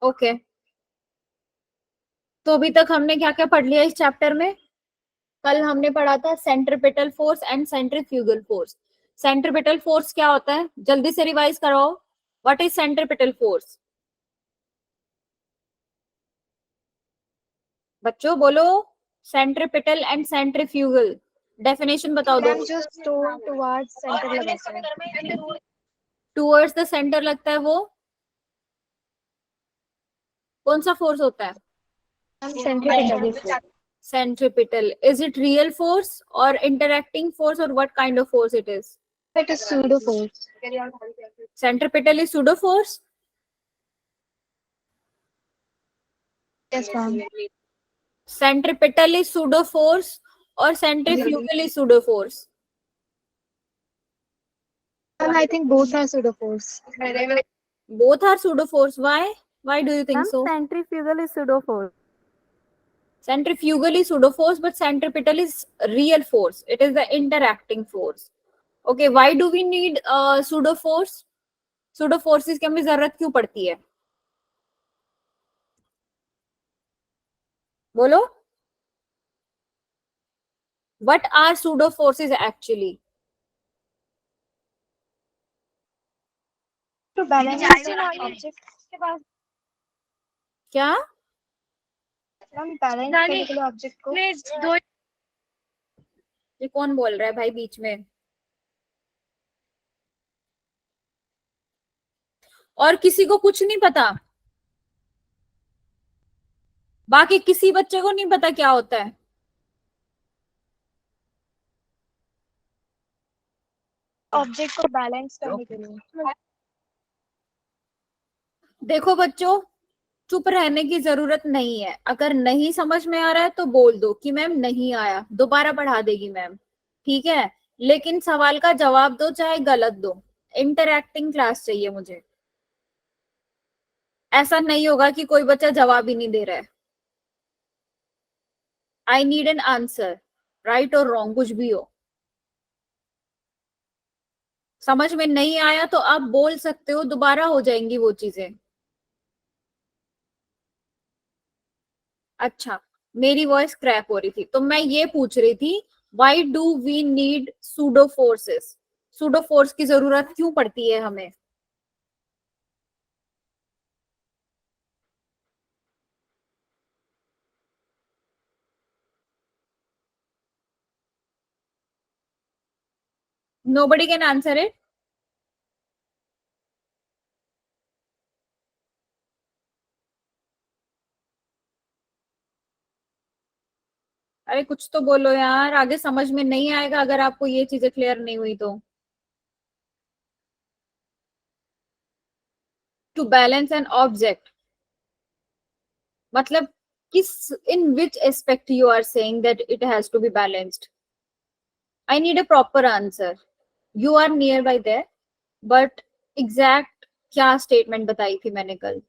Okay, तो अभी तक हमने क्या क्या पढ़ लिया इस चैप्टर में? कल हमने पढ़ा था centripetal force and centrifugal force. Centripetal force क्या होता है, जल्दी से रिवाइज कराओ। What is centripetal force? बच्चों बोलो, सेंट्रीपिटल एंड सेंट्रीफ्यूगल डेफिनेशन बताओ दो। मैम जो स्टोन टुवर्ड्स सेंटर लगाता है। टूवर्ड्स द सेंटर लगता है वो कौन सा फोर्स होता है? Centripetal force. Centripetal. Is it real force or interacting force, or what kind of force it is? It is pseudo force. Centripetal is pseudo force. Yes ma'am. Centripetal is pseudo force or centrifugal is pseudo force? Ma'am I think both are pseudo force. Both are pseudo force. Why? Why do you think Ma'am, so? centrifugal is pseudo force. Centrifugal is pseudo force, but centripetal is real force. It is the interacting force. Okay, why do we need pseudo force? Pseudo forces की हमें जरूरत क्यों पड़ती है? बोलो. What are pseudo forces actually? तो balance object के पास क्या? मैम बैलेंस करने के लिए ऑब्जेक्ट को ये कौन बोल रहा है भाई बीच में? और किसी को कुछ नहीं पता? बाकी किसी बच्चे को नहीं पता क्या होता है? ऑब्जेक्ट को बैलेंस करने के लिए। देखो बच्चों, चुप रहने की जरूरत नहीं है। अगर नहीं समझ में आ रहा है तो बोल दो कि मैम नहीं आया, दोबारा पढ़ा देगी मैम। ठीक है, लेकिन सवाल का जवाब दो चाहे गलत दो। इंटरैक्टिंग क्लास चाहिए मुझे। ऐसा नहीं होगा कि कोई बच्चा जवाब ही नहीं दे रहा है। I need an answer, right और रॉन्ग कुछ भी हो। समझ में नहीं आया तो आप बोल सकते हो, दोबारा हो जाएंगी वो चीजें। अच्छा, मेरी वॉइस क्रैक हो रही थी तो मैं ये पूछ रही थी, why do we need pseudo forces? Pseudo force की जरूरत क्यों पड़ती है हमें? Nobody can answer it. अरे कुछ तो बोलो यार, आगे समझ में नहीं आएगा अगर आपको ये चीजें क्लियर नहीं हुई तो। टू बैलेंस एन ऑब्जेक्ट मतलब किस, in which aspect you are saying that it has to be balanced? I need a proper answer. You are near by there, but exact क्या स्टेटमेंट बताई थी मैंने कल?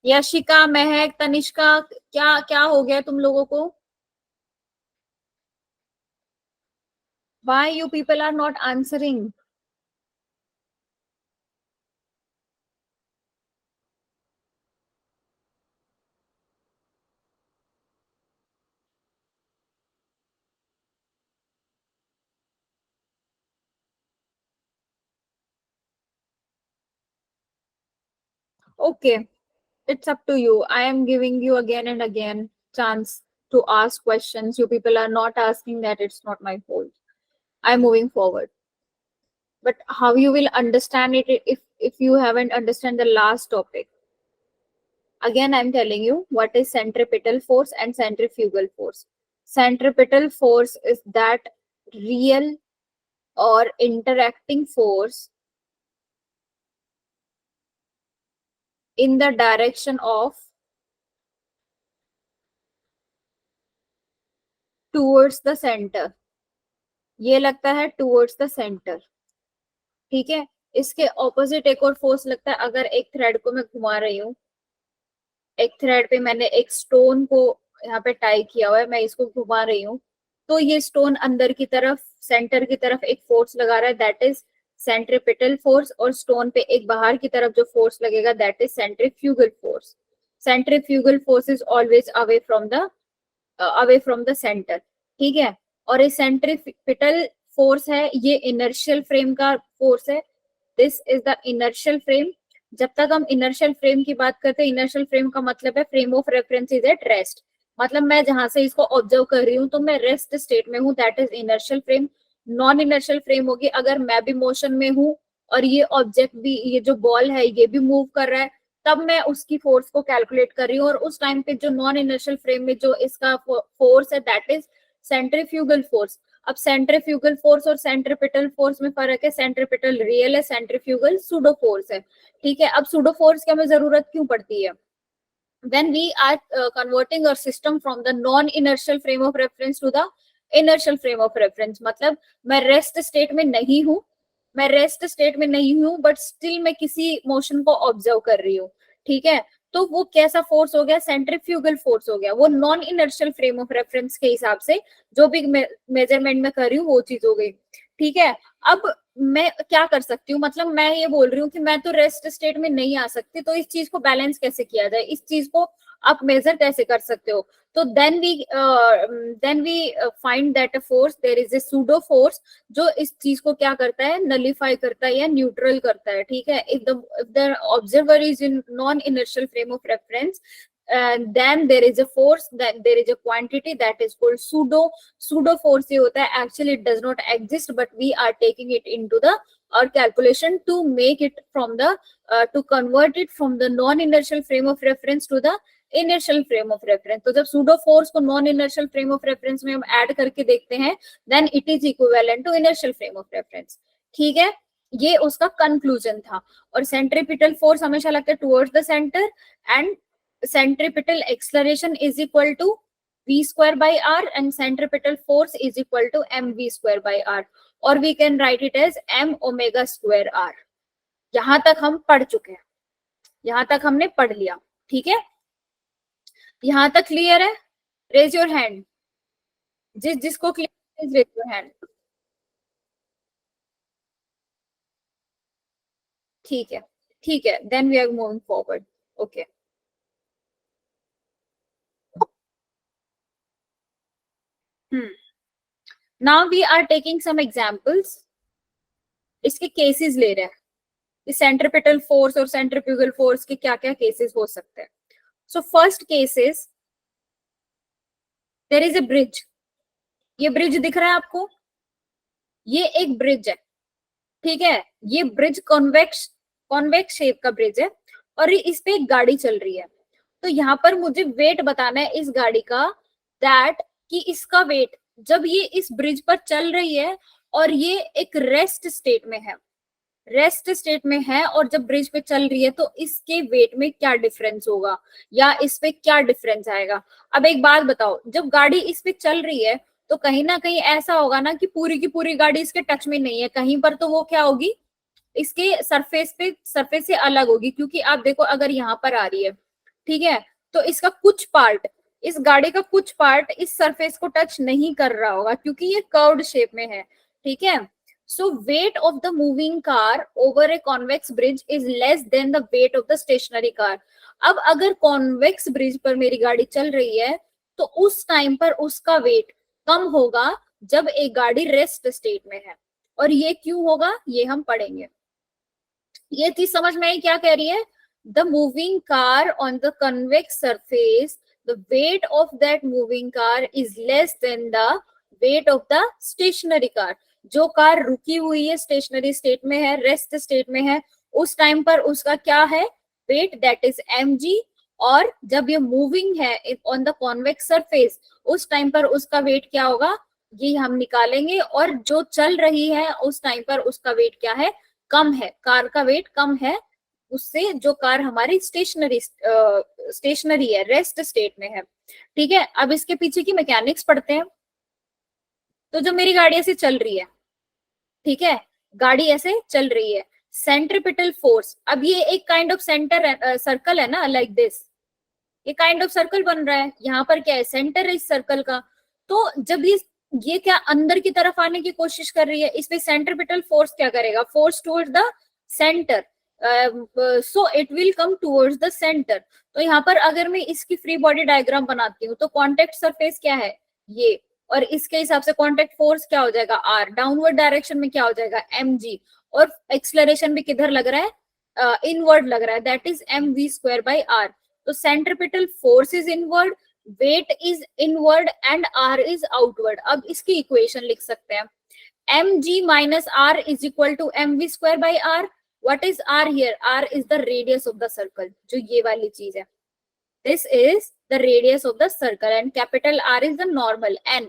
यशिका, महक, तनिष्का, क्या क्या हो गया तुम लोगों को? Why you people are not answering? Okay, it's up to you. I am giving you again and again chance to ask questions. You people are not asking, that it's not my fault. I'm moving forward. But how you will understand it if you haven't understand the last topic? Again, I'm telling you what is centripetal force and centrifugal force. Centripetal force is that real or interacting force in the direction of towards the center. ये लगता है towards the center, ठीक है। इसके opposite एक और force लगता है, अगर एक थ्रेड को मैं घुमा रही हूँ एक थ्रेड पे मैंने एक स्टोन को यहाँ पे टाई किया हुआ है, मैं इसको घुमा रही हूँ, तो ये स्टोन अंदर की तरफ सेंटर की तरफ एक फोर्स लगा रहा है, दैट इज सेंट्रीपिटल फोर्स, और स्टोन पे एक बाहर की तरफ जो फोर्स लगेगा that is centrifugal force. Centrifugal force is always away from the centre. ठीक है, और ये सेंट्रीपिटल फोर्स है, ये इनर्शियल फ्रेम का फोर्स है. This is the inertial frame. जब तक हम इनर्शियल फ्रेम की बात करते हैं, इनर्शियल फ्रेम का मतलब है frame of reference is at rest. मतलब मैं जहां से इसको ऑब्जर्व कर रही हूँ तो मैं रेस्ट स्टेट में हूँ, that is inertial frame. Non inertial frame होगी अगर मैं भी मोशन में हूँ और ये ऑब्जेक्ट भी, ये जो बॉल है ये भी मूव कर रहा है, तब मैं उसकी फोर्स को कैलकुलेट कर रही हूँ. और उस टाइम पे जो नॉन इनर्शियल फ्रेम में जो इसका फोर्स है दैट इज सेंट्रीफ्यूगल फोर्स. अब सेंट्रीफ्यूगल फोर्स और सेंट्रीपिटल फोर्स में फर्क है. सेंट्रीपिटल रियल है, सेंट्रीफ्यूगल सूडो फोर्स है. ठीक है, अब सूडो फोर्स की हमें जरूरत क्यों पड़ती है? when we are converting our system from the non inertial frame of reference to the inertial frame of reference. मतलब मैं रेस्ट स्टेट में नहीं हूँ, मैं रेस्ट स्टेट में नहीं हूँ बट स्टिल मैं किसी मोशन को ऑब्जर्व कर रही हूँ. ठीक है, तो वो कैसा फोर्स हो गया? सेंट्रीफ्यूगल फोर्स हो गया. वो non inertial frame of reference के हिसाब से जो भी मेजरमेंट में कर रही हूँ वो चीज हो गई. ठीक है, अब मैं क्या कर सकती हूँ? मतलब मैं ये बोल रही हूँ कि मैं तो रेस्ट स्टेट में नहीं आ सकती, तो इस चीज को बैलेंस कैसे किया जाए, इस चीज को आप मेजर कैसे कर सकते हो? तो then we find that a force, there is a pseudo force जो इस चीज को क्या करता है? नलिफाई करता है या न्यूट्रल करता है. ठीक है, if the observer is in non inertial frame of reference, then there is a force, that there is a quantity that is called pseudo force. ये होता है, actually it does not exist but we are taking it into the our calculation to make it from the to convert it from the non inertial frame of reference to the inertial frame of reference. तो जब pseudo force को non inertial frame of reference में हम add करके देखते हैं then it is equivalent to inertial frame of reference. ठीक है, ये उसका कंक्लूजन था. और सेंट्रीपिटल फोर्स हमेशा लगता है towards the centre, and centripetal acceleration is equal to v square by r and centripetal force is equal to mv square by r, or we can write it as m omega square r. यहां तक हम पढ़ चुके हैं, यहां तक हमने पढ़ लिया. ठीक है, यहां तक क्लियर है? रेज योर हैंड, जिसको क्लियर, रेज योर हैंड. ठीक है, ठीक है, then we are moving forward. Okay, now we are taking some examples. इसके केसेस ले रहे हैं कि सेंट्रीपिटल फोर्स और सेंट्रीफ्यूगल फोर्स के क्या क्या केसेस हो सकते हैं. So first cases, there is a bridge. ये ब्रिज दिख रहा है आपको? ये एक ब्रिज है. ठीक है, ये ब्रिज कॉन्वेक्स कॉन्वेक्स शेप का ब्रिज है और इस पे एक गाड़ी चल रही है. तो यहाँ पर मुझे वेट बताना है इस गाड़ी का, दैट कि इसका वेट जब ये इस ब्रिज पर चल रही है और ये एक रेस्ट स्टेट में है, रेस्ट स्टेट में है और जब ब्रिज पे चल रही है तो इसके वेट में क्या डिफरेंस होगा या इस पे क्या डिफरेंस आएगा. अब एक बात बताओ, जब गाड़ी इस पे चल रही है तो कहीं ना कहीं ऐसा होगा ना कि पूरी की पूरी गाड़ी इसके टच में नहीं है, कहीं पर तो वो क्या होगी, इसके सरफेस से अलग होगी. क्योंकि आप देखो अगर यहाँ पर आ रही है, ठीक है, तो इसका कुछ पार्ट, इस गाड़ी का कुछ पार्ट इस सरफेस को टच नहीं कर रहा होगा क्योंकि ये कर्व्ड शेप में है. ठीक है, so weight of the moving car over a convex bridge is less than the weight of the stationary car. अब अगर कॉन्वेक्स ब्रिज पर मेरी गाड़ी चल रही है तो उस टाइम पर उसका वेट कम होगा जब एक गाड़ी रेस्ट स्टेट में है. और ये क्यों होगा ये हम पढ़ेंगे. ये चीज समझ में आई क्या कह रही है? The moving car on the convex surface, the weight of that moving car is less than the weight of the stationary car. जो कार रुकी हुई है, स्टेशनरी स्टेट में है, रेस्ट स्टेट में है, उस टाइम पर उसका क्या है? Weight, that is mg. और जब ये मूविंग है ऑन द कॉन्वेक्स सरफेस उस टाइम पर उसका वेट क्या होगा ये हम निकालेंगे. और जो चल रही है उस टाइम पर उसका वेट क्या है? कम है, कार का वेट कम है उससे जो कार हमारी स्टेशनरी है, रेस्ट स्टेट में है. ठीक है, अब इसके पीछे की मैकेनिक्स पढ़ते हैं. तो जब मेरी गाड़ी ऐसे चल रही है, ठीक है, गाड़ी ऐसे चल रही है, सेंट्रीपिटल फोर्स, अब ये एक काइंड ऑफ सेंटर सर्कल है ना, लाइक दिस. ये काइंड ऑफ सर्कल बन रहा है। यहाँ पर क्या है, सेंटर है इस सर्कल का। तो जब ये क्या अंदर की तरफ आने की कोशिश कर रही है, इसमें सेंट्रीपिटल फोर्स क्या करेगा, force towards the centre, so it will come towards the centre. तो यहाँ पर अगर मैं इसकी फ्री बॉडी डायग्राम बनाती हूँ तो कॉन्टेक्ट सरफेस क्या है ये, और इसके हिसाब से कॉन्टेक्ट फोर्स क्या हो जाएगा आर, डाउनवर्ड डायरेक्शन में क्या हो जाएगा mg, और एक्सलरेशन भी किधर लग रहा है, इनवर्ड लग रहा है, that is mv² by r। तो centripetal force is inward, weight is inward and r is outward. अब इसकी इक्वेशन लिख सकते हैं, mg minus r is equal to mv² by r। what is r here, r is the radius of the circle, जो ये वाली चीज है, this is the radius of the circle and capital R is the normal n।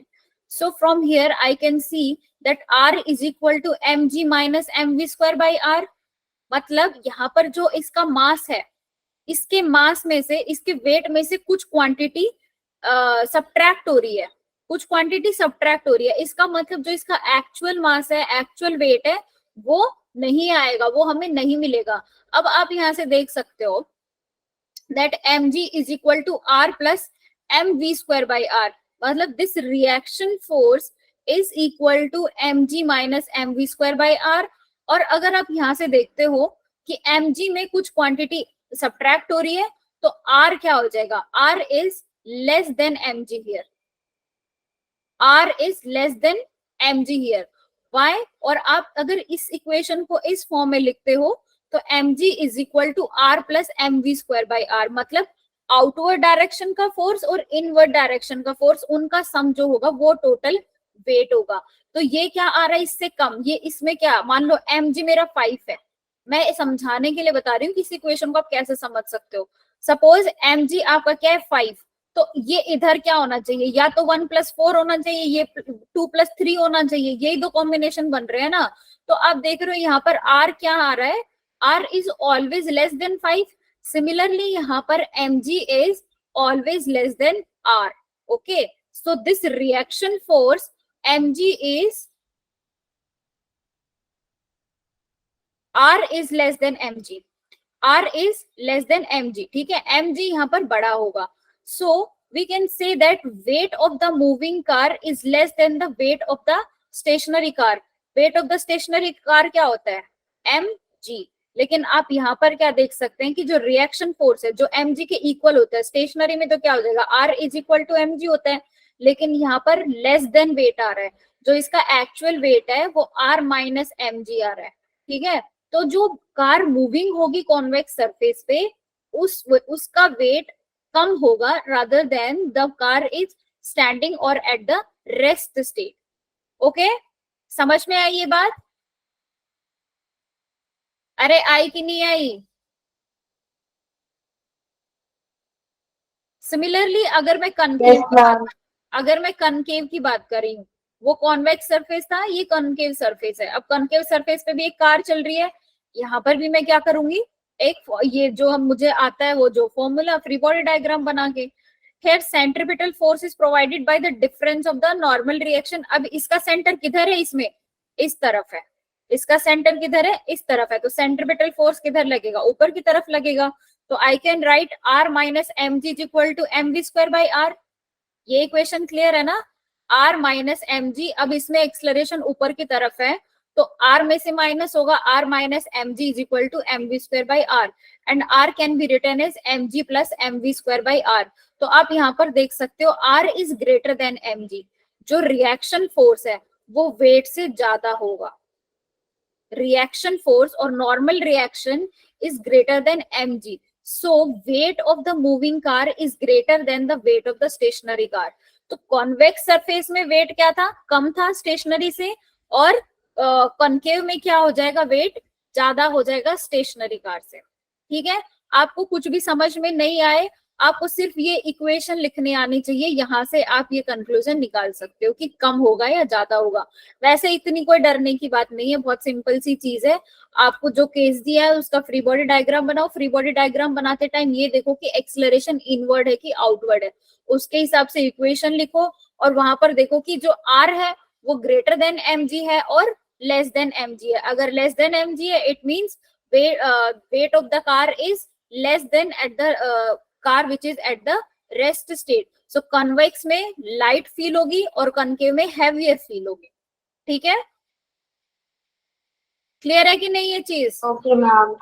so from here I can see that r is equal to mg minus mv² by r। मतलब यहाँ पर जो इसका मास है, इसके मास में से, इसके वेट में से कुछ क्वांटिटी सब्ट्रैक्ट हो रही है, कुछ क्वांटिटी सब्ट्रैक्ट हो रही है। इसका मतलब जो इसका एक्चुअल मास है, एक्चुअल वेट है, वो नहीं आएगा, वो हमें नहीं मिलेगा। अब आप यहाँ से देख सकते हो that mg is equal to r plus mv² by r। मतलब this reaction force is equal to mg minus mv² by r। और अगर आप यहाँ से देखते हो कि mg में कुछ क्वांटिटी सब्ट्रैक्ट हो रही है, तो r क्या हो जाएगा, r is less than mg here, r is less than mg here। why? और आप अगर इस इक्वेशन को इस फॉर्म में लिखते हो तो mg is equal to r plus mv² by r। मतलब आउटवर्ड डायरेक्शन का फोर्स और इनवर्ड डायरेक्शन का फोर्स, उनका सम जो होगा वो टोटल वेट होगा। तो ये क्या आ रहा है इससे कम, ये इसमें क्या, मान लो mg मेरा 5 है, मैं समझाने के लिए बता रही हूँ कि इस इक्वेशन को आप कैसे समझ सकते हो। सपोज mg आपका क्या है 5, तो ये इधर क्या होना चाहिए, या तो 1 + 4 होना चाहिए, ये 2 + 3 होना चाहिए, यही दो कॉम्बिनेशन बन रहे हैं ना। तो आप देख रहे हो यहाँ पर r क्या आ रहा है, r is always less than 5। similarly यहाँ पर mg is always less than r। okay, so this reaction force mg is r is less than mg, r is less than mg। ठीक है, mg यहाँ पर बड़ा होगा, so we can say that weight of the moving car is less than the weight of the stationary car। weight of the stationary car क्या होता है, mg। लेकिन आप यहाँ पर क्या देख सकते हैं कि जो रिएक्शन फोर्स है जो mg के इक्वल होता है, स्टेशनरी में तो क्या हो जाएगा, r is equal to mg होता है, लेकिन यहाँ पर लेस देन वेट आ रहा है, जो इसका एक्चुअल वेट है वो r minus mg आ रहा है। ठीक है, तो जो कार मूविंग होगी कॉन्वेक्स सरफेस पे, उसका वेट कम होगा rather than the car is standing और at the rest state. Okay, समझ में आई ये बात? अरे आई कि नहीं आई? सिमिलरली अगर मैं कनकेव की बात कर रही हूँ, वो कॉन्वेक्स सरफेस था, ये कॉन्केव सरफेस है। अब कॉन्केव सरफेस पे भी एक कार चल रही है, यहाँ पर भी मैं क्या करूंगी, एक ये जो हम मुझे आता है वो जो फॉर्मूला फ्री बॉडी डायग्राम बना के, here centripetal force is provided by the difference of the normal reaction। अब इसका सेंटर किधर है, इसमें इस तरफ है, इसका सेंटर किधर है, इस तरफ है, तो सेंट्रिपिटल फोर्स किधर लगेगा, ऊपर की तरफ लगेगा। तो I can write r minus mg is equal to mv² by r। ये इक्वेशन क्लियर है ना, r minus mg। अब इसमें एक्सलरेशन ऊपर की तरफ है, तो r में से माइनस होगा, r minus mg is equal to mv² by r and r can be written as mg plus mv² by r। तो आप यहाँ पर देख सकते हो r is greater than mg, जो रिएक्शन फोर्स है वो वेट से ज्यादा होगा। रिएक्शन फोर्स और normal reaction is greater than mg, so weight of the moving car is greater than the weight of the stationary car। तो convex surface में wait क्या था, कम था स्टेशनरी से, और कॉन्केव में क्या हो जाएगा, वेट ज्यादा हो जाएगा स्टेशनरी कार से। ठीक है, आपको कुछ भी समझ में नहीं आए, आपको सिर्फ ये इक्वेशन लिखने आनी चाहिए, यहाँ से आप ये कंक्लूजन निकाल सकते हो कि कम होगा या ज्यादा होगा। वैसे इतनी कोई डरने की बात नहीं है, बहुत सिंपल सी चीज है। आपको जो केस दिया है उसका फ्री बॉडी डायग्राम बनाओ, फ्री बॉडी डायग्राम बनाते टाइम ये देखो कि एक्सलरेशन इनवर्ड है कि आउटवर्ड है, उसके हिसाब से इक्वेशन लिखो, और वहां पर देखो कि जो r है वो ग्रेटर देन mg है और लेस देन mg है। अगर लेस देन mg है, it means wait of the car is less then at the car which is eight the rest state. So convex में लाइट फील होगी और concave में heavier feel होगी. ठीक है, क्लियर है कि नहीं ये चीज? Okay ma'am.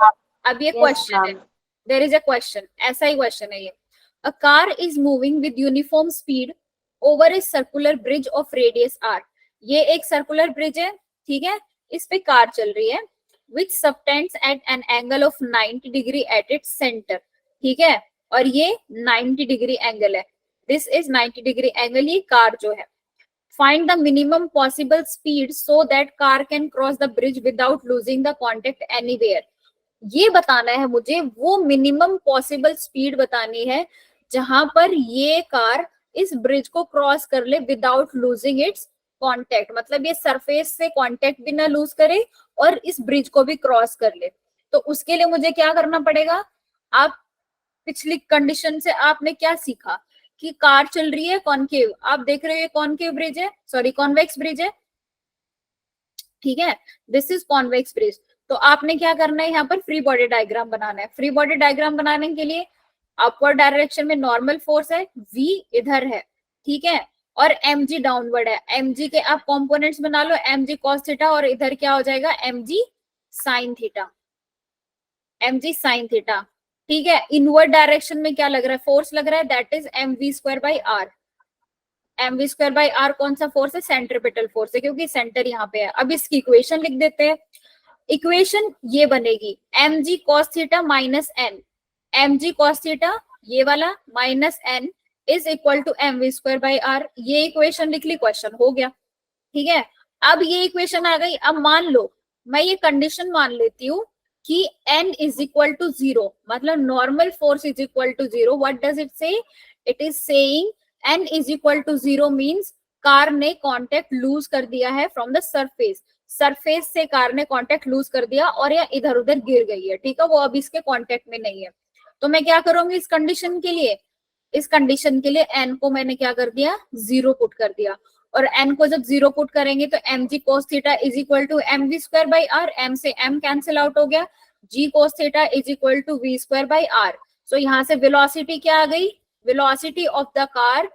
अब ये Yes, क्वेश्चन है, ma'am. There is a question, ऐसा ही क्वेश्चन है ये. A car is moving with uniform speed over a circular bridge of radius R. ये एक सर्कुलर ब्रिज है, ठीक है, इस पे कार चल रही है, which subtends at an angle of 90 degree at its centre. ठीक है, और ये 90 डिग्री एंगल है, दिस इज 90 डिग्री एंगल, ये कार जो है. Find the minimum possible speed so that car can cross the bridge without losing the contact anywhere. ये बताना है मुझे, वो मिनिमम पॉसिबल स्पीड बतानी है जहां पर ये कार इस ब्रिज को क्रॉस कर ले विदाउट लूजिंग इट्स कांटेक्ट. मतलब ये सरफेस से कांटेक्ट भी ना लूज करे और इस ब्रिज को भी क्रॉस कर ले. तो उसके लिए मुझे क्या करना पड़ेगा? आप पिछली कंडीशन से आपने क्या सीखा कि कार चल रही है कॉनकेव, आप देख रहे हो ये कॉनकेव ब्रिज है, सॉरी कॉन्वेक्स ब्रिज है. ठीक है, दिस इज कॉन्वेक्स ब्रिज. तो आपने क्या करना है, यहाँ पर फ्री बॉडी डायग्राम बनाना है. फ्री बॉडी डायग्राम बनाने के लिए अपवर्ड डायरेक्शन में नॉर्मल फोर्स है, v इधर है, ठीक है, और mg डाउनवर्ड है. mg के आप कंपोनेंट्स बना लो, mg cos थीटा और इधर क्या हो जाएगा mg sin theta, mg sin theta. ठीक है, इनवर्ड डायरेक्शन में क्या लग रहा है, फोर्स लग रहा है, that is mv² by R. mv² by R कौन सा फोर्स है, सेंट्रीपिटल फोर्स है, क्योंकि सेंटर यहाँ पे है. अब इसकी इक्वेशन लिख देते हैं. इक्वेशन ये बनेगी mg cos theta minus n, mg cos theta ये वाला minus n is equal to mv² by R. ये इक्वेशन लिख ली, क्वेश्चन हो गया. ठीक है, अब ये इक्वेशन आ गई. अब मान लो मैं ये कंडीशन मान लेती हूँ कि n इज इक्वल टू 0, मतलब normal force is equal to 0. What does it say? It is saying n is equal to 0 means car ने कांटेक्ट लूज कर दिया है फ्रॉम द सरफेस. सरफेस से कार ने कांटेक्ट लूज कर दिया और ये इधर उधर गिर गई है. ठीक है, वो अब इसके कांटेक्ट में नहीं है. तो मैं क्या करूंगी इस कंडीशन के लिए? इस कंडीशन के लिए n को मैंने क्या कर दिया, 0 पुट कर दिया. और n को जब 0 पुट करेंगे तो mg cos theta is equal to mv² by R. m से m कैंसिल आउट हो गया, g cos theta is equal to v² by R. So यहाँ से वेलोसिटी क्या आ गई, velocity of the car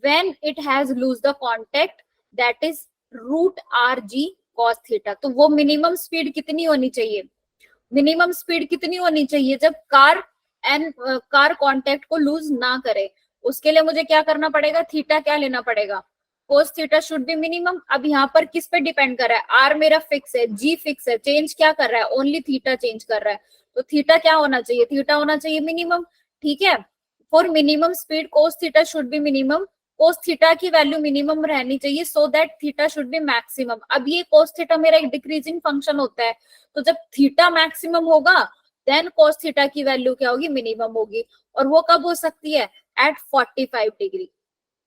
when it has lose the contact, that is root rg cos theta. तो वो मिनिमम स्पीड कितनी होनी चाहिए, मिनिमम स्पीड कितनी होनी चाहिए जब कार कार कांटेक्ट को लूज ना करे? उसके लिए मुझे क्या करना पड़ेगा, थीटा क्या लेना पड़ेगा, cos theta should be minimum. अब यहाँ पर किस पे डिपेंड कर रहा है, r मेरा फिक्स है, g फिक्स है, चेंज क्या कर रहा है, ओनली थीटा चेंज कर रहा है. तो थीटा क्या होना चाहिए, थीटा होना चाहिए मिनिमम. ठीक है, for minimum speed cos theta should be minimum. cos theta की वैल्यू मिनिमम रहनी चाहिए so that theta should be maximum. अब ये cos थीटा मेरा एक डिक्रीजिंग फंक्शन होता है, तो जब थीटा मैक्सिमम होगा देन cos थीटा की वैल्यू क्या होगी, मिनिमम होगी. और वो कब हो सकती है, एट 45 डिग्री,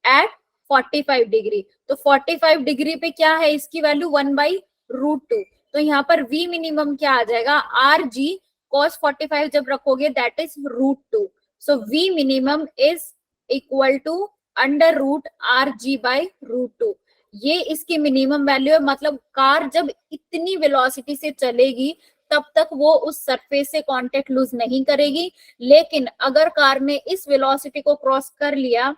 एट 45 डिग्री. तो 45 डिग्री पे क्या है इसकी वैल्यू, 1/√2. तो यहाँ पर v मिनिमम क्या आ जाएगा, rg cos 45 जब रखोगे that is √2. So v minimum is equal to √rg/√2. ये इसकी मिनिमम वैल्यू है. मतलब कार जब इतनी वेलोसिटी से चलेगी तब तक वो उस सरफेस से कांटेक्ट लूज नहीं करेगी, लेकिन अगर कार ने इस वेलोसिटी को क्रॉस कर लिया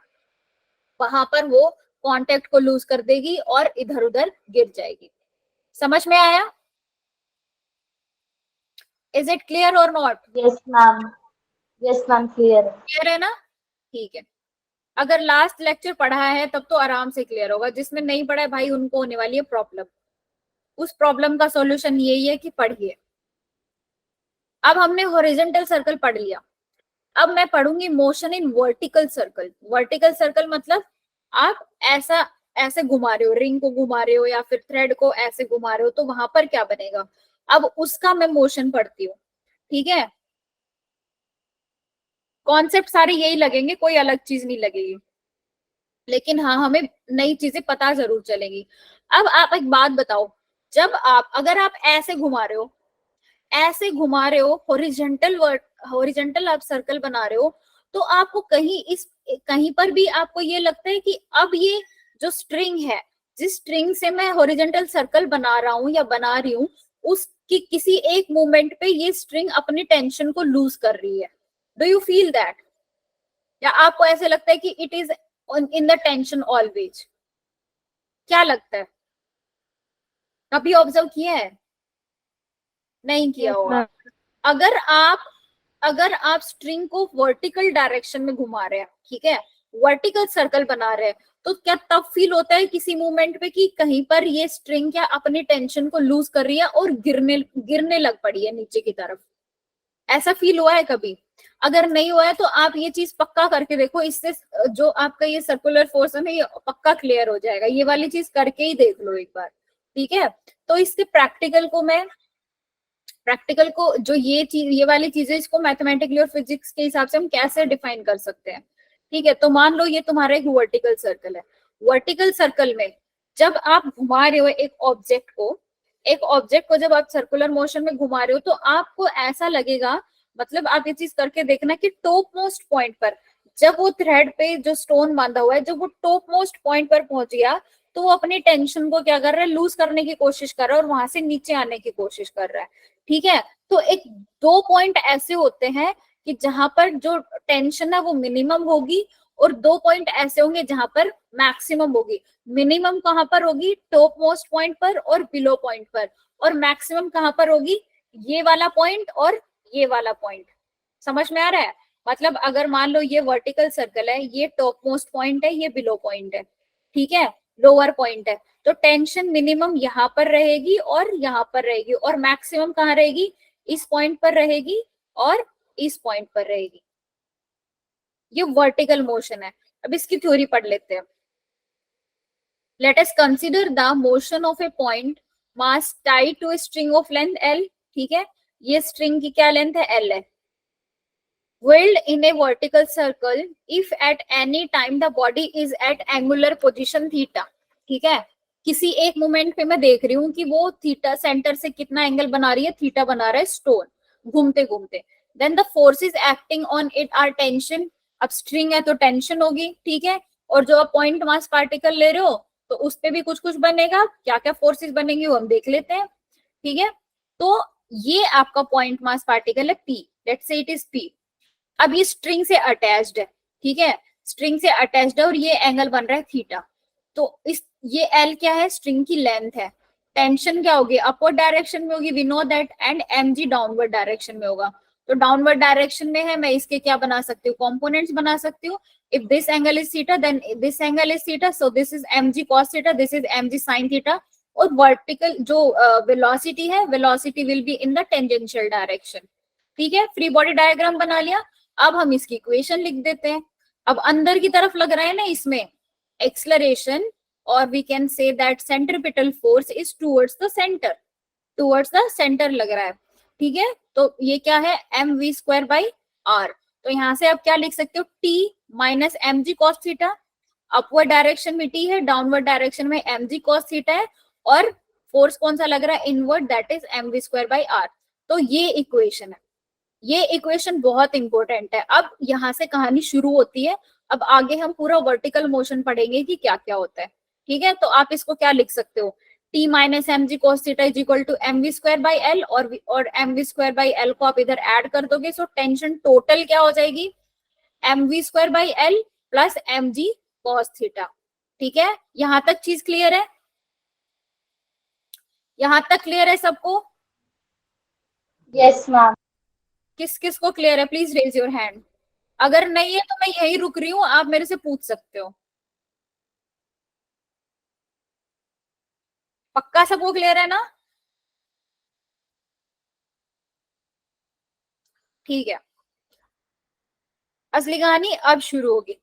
वहां पर वो कांटेक्ट को लूज कर देगी और इधर उधर गिर जाएगी. समझ में आया? इज इट क्लियर और not? Yes, ma'am. Yes, ma'am. Clear. Clear है ना? ठीक है, अगर लास्ट लेक्चर पढ़ा है तब तो आराम से क्लियर होगा. जिसने नहीं पढ़ा है भाई उनको होने वाली है प्रॉब्लम. उस प्रॉब्लम का सॉल्यूशन यही है कि पढ़िए. अब हमने हॉरिजॉन्टल सर्कल पढ़ लिया, अब मैं पढ़ूंगी motion in vertical circle. Vertical circle मतलब आप ऐसा ऐसे घुमा रहे हो, रिंग को घुमा रहे हो या फिर थ्रेड को ऐसे घुमा रहे हो, तो वहां पर क्या बनेगा. अब उसका मैं मोशन पढ़ती हूँ. ठीक है, कॉन्सेप्ट सारे यही लगेंगे, कोई अलग चीज नहीं लगेगी, लेकिन हाँ हमें नई चीजें पता जरूर चलेंगी. अब आप एक बात बताओ, जब आप अगर आप ऐसे घुमा रहे हो, ऐसे घुमा रहे हो, हॉरिजॉन्टल आप सर्कल बना रहे हो, तो आपको कहीं पर भी आपको ये लगता है कि अब ये जो स्ट्रिंग है, जिस स्ट्रिंग से मैं हॉरिजॉन्टल सर्कल बना रहा हूँ या बना रही हूँ, उसकी किसी एक मूवमेंट पे ये स्ट्रिंग अपनी टेंशन को लूज कर रही है. Do you feel that? या आपको ऐसे लगता है कि it is in the tension always? क्या लगता है? कभी ऑब्जर्व किया है? नहीं किया Yes, होगा। ma'am. अगर आप अगर आप स्ट्रिंग को वर्टिकल डायरेक्शन में घुमा रहे हैं, ठीक है, वर्टिकल सर्कल बना रहे हैं, तो क्या तब फील होता है किसी मोमेंट पे कि कहीं पर ये स्ट्रिंग क्या अपनी टेंशन को लूज कर रही है और गिरने गिरने लग पड़ी है नीचे की तरफ? ऐसा फील हुआ है कभी? अगर नहीं हुआ है तो आप ये चीज पक्का करके देखो, इससे जो आपका ये सर्कुलर फोर्स है ना ये पक्का क्लियर हो जाएगा। ये वाली चीज करके ही देख लो एक बार, ठीक है। तो इसके प्रैक्टिकल को जो ये चीज, ये वाली चीजें, इसको मैथमेटिकली और फिजिक्स के हिसाब से हम कैसे डिफाइन कर सकते हैं, ठीक है। तो मान लो ये तुम्हारा एक वर्टिकल सर्कल है। वर्टिकल सर्कल में जब आप घुमा रहे हो एक ऑब्जेक्ट को जब आप सर्कुलर मोशन में घुमा रहे हो तो आपको ऐसा लगेगा, मतलब आप ये चीज करके देखना कि टॉप मोस्ट पॉइंट पर जब वो थ्रेड पे जो स्टोन बांधा हुआ है, जब वो टॉप मोस्ट पॉइंट पर पहुंच गया तो वो अपनी टेंशन को क्या कर रहा है, लूज करने की कोशिश कर रहा है और वहां से नीचे आने की कोशिश कर रहा है, ठीक है। तो एक दो पॉइंट ऐसे होते हैं कि जहां पर जो टेंशन है वो मिनिमम होगी और दो पॉइंट ऐसे होंगे जहां पर मैक्सिमम होगी। मिनिमम कहां पर होगी? टॉप मोस्ट पॉइंट पर और बिलो पॉइंट पर। और मैक्सिमम कहां पर होगी? ये वाला पॉइंट और ये वाला पॉइंट। समझ में आ रहा है? मतलब अगर मान लो ये वर्टिकल सर्कल है, ये टॉप मोस्ट पॉइंट है, ये बिलो पॉइंट है, ठीक है, लोअर पॉइंट है, तो टेंशन मिनिमम यहाँ पर रहेगी और यहाँ पर रहेगी और मैक्सिमम कहाँ रहेगी? इस पॉइंट पर रहेगी और इस पॉइंट पर रहेगी। ये वर्टिकल मोशन है। अब इसकी थ्योरी पढ़ लेते हैं। Let us consider the motion of a point mass tied to a string of length L, ठीक है। ये स्ट्रिंग की क्या लेंथ है? L है। Whirled in a vertical circle if at any time the body is at angular position theta, ठीक है। किसी एक मोमेंट पे मैं देख रही हूँ कि वो थीटा सेंटर से कितना एंगल बना रही है? थीटा बना रहा है स्टोन घूमते घूमते। Then the force is acting on it are tension. अब स्ट्रिंग है तो टेंशन होगी, ठीक है। और जो आप पॉइंट मास पार्टिकल ले रहे हो तो उस पे भी कुछ कुछ बनेगा। क्या क्या फोर्सेस बनेंगी वो हम देख लेते हैं, ठीक है। तो ये आपका पॉइंट मास पार्टिकल है P, let's say it is P। अब ये स्ट्रिंग से अटैच्ड है, ठीक है, स्ट्रिंग से अटैच्ड है और ये एंगल बन रहा है थीटा। तो इस ये L क्या है? स्ट्रिंग की लेंथ है। टेंशन क्या होगी? अपवर्ड डायरेक्शन में होगी, we know that, and mg downward direction में होगा। तो डाउनवर्ड डायरेक्शन में है, मैं इसके क्या बना सकती हूँ? कंपोनेंट्स बना सकती हूँ। If this angle is theta then this angle is theta, so this is mg cos theta, this is mg sin theta. और वर्टिकल जो वेलोसिटी है, velocity will be in the tangential direction, ठीक है। Free body diagram बना लिया। अब हम इसकी इक्वेशन लिख देते हैं। अब अंदर की तरफ लग रहा है ना इसमें एक्सलरेशन, और we can say that centripetal force is towards the centre लग रहा है, ठीक है। तो ये क्या है? mv²/r। तो यहाँ से आप क्या लिख सकते हो? t minus mg cos theta. Upward direction में t है, डाउनवर्ड डायरेक्शन में mg cos थीटा है, और फोर्स कौन सा लग रहा है? Inward, that is mv²/r। तो ये इक्वेशन है। ये इक्वेशन बहुत इंपॉर्टेंट है। अब यहाँ से कहानी शुरू होती है। अब आगे हम पूरा वर्टिकल मोशन पढ़ेंगे कि क्या क्या होता है, ठीक है। तो आप इसको क्या लिख सकते हो? t minus M G cos theta is equal to mv²/L, और mv²/L को आप इधर ऐड कर दोगे, सो टेंशन टोटल क्या हो जाएगी? mv²/L plus mg cos theta, ठीक है। यहां तक चीज क्लियर है? यहां तक क्लियर है सबको? Yes, ma'am. किस किस को क्लियर है? Please raise your hand. अगर नहीं है तो मैं यही रुक रही हूँ, आप मेरे से पूछ सकते हो। पक्का सबको क्लियर है ना? ठीक है, असली कहानी अब शुरू होगी।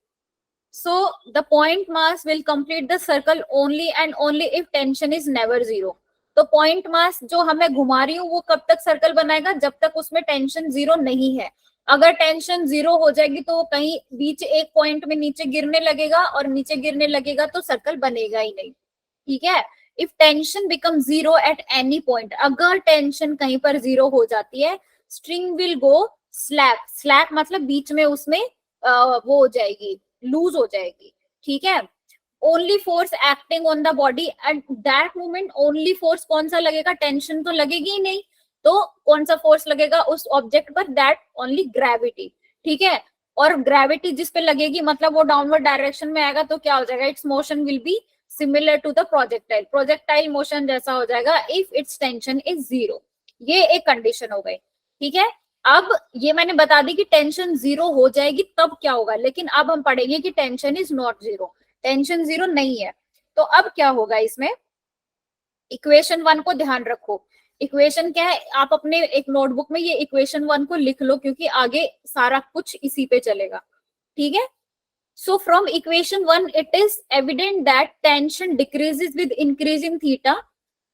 So the point mass will complete the circle only and only if tension is never zero. तो पॉइंट मास जो हमें घुमा रही हूँ वो कब तक सर्कल बनाएगा? जब तक उसमें टेंशन जीरो नहीं है। अगर टेंशन जीरो हो जाएगी तो वो कहीं बीच एक पॉइंट में नीचे गिरने लगेगा, और नीचे गिरने लगेगा तो सर्कल बनेगा ही नहीं, ठीक है। If tension become zero at any point, अगर टेंशन कहीं पर जीरो हो जाती है, string will go slack. Slack मतलब बीच में उसमें वो हो जाएगी, लूज हो जाएगी, ठीक है। Only force acting on the body at that moment, only force कौन सा लगेगा? टेंशन तो लगेगी ही नहीं, तो कौन सा फोर्स लगेगा उस ऑब्जेक्ट पर? दैट ओनली ग्रेविटी, ठीक है। और ग्रेविटी जिस पे लगेगी मतलब वो डाउनवर्ड डायरेक्शन में आएगा, तो क्या हो जाएगा, its motion will be similar to the projectile, projectile motion जैसा हो जाएगा इफ इट्स टेंशन इज 0। ये एक कंडीशन हो गई, ठीक है। अब ये मैंने बता दी कि टेंशन 0 हो जाएगी तब क्या होगा, लेकिन अब हम पढ़ेंगे कि टेंशन इज नॉट 0, टेंशन 0 नहीं है। तो अब क्या होगा इसमें, इक्वेशन 1 को ध्यान रखो। इक्वेशन क्या है, आप अपने एक नोटबुक में ये इक्वेशन 1 को लिख लो, क्योंकि आगे सारा कुछ इसी पे चलेगा, ठीक है। So from equation 1 it is evident that tension decreases with increase in theta।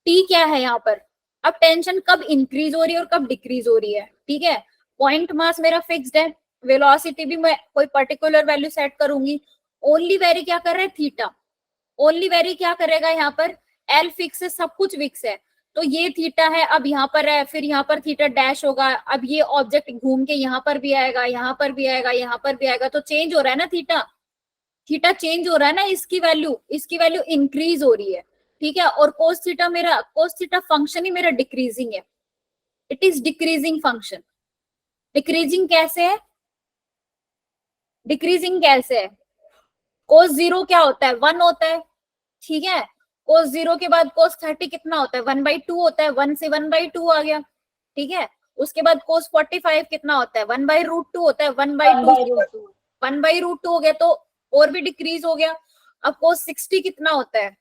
T क्या है यहाँ पर, अब टेंशन कब इंक्रीज हो रही है और कब डिक्रीज हो रही है, ठीक है। पॉइंट मास मेरा फिक्स्ड है, वेलोसिटी भी मैं कोई पर्टिकुलर वैल्यू सेट करूंगी, ओनली वेरी क्या कर रहा है, थीटा। ओनली वेरी क्या करेगा यहाँ पर, एल फिक्स है, सब कुछ फिक्स है, तो ये थीटा है, अब यहाँ पर है, फिर यहाँ पर थीटा डैश होगा, अब ये ऑब्जेक्ट घूम के यहाँ पर भी आएगा, यहाँ पर भी आएगा, यहाँ पर भी आएगा, तो चेंज हो रहा है ना थीटा, थीटा चेंज हो रहा है ना, इसकी वैल्यू इंक्रीज हो रही है, ठीक है। और कोस थीटा फंक्शन ही मेरा डिक्रीजिंग है, it is decreasing function. Decreasing कैसे है, डिक्रीजिंग कैसे है, कोस 0 क्या होता है, 1 होता है, ठीक है। कोस 0 के बाद कोस 30 कितना होता है, 1/2 होता है, 1 से 1/2 आ गया, ठीक है। उसके बाद कोस 45 कितना होता है, 1/√2 होता है, 1/2 1/√2 हो गया, तो और भी डिक्रीज हो गया। अब कोस 60 कितना होता है,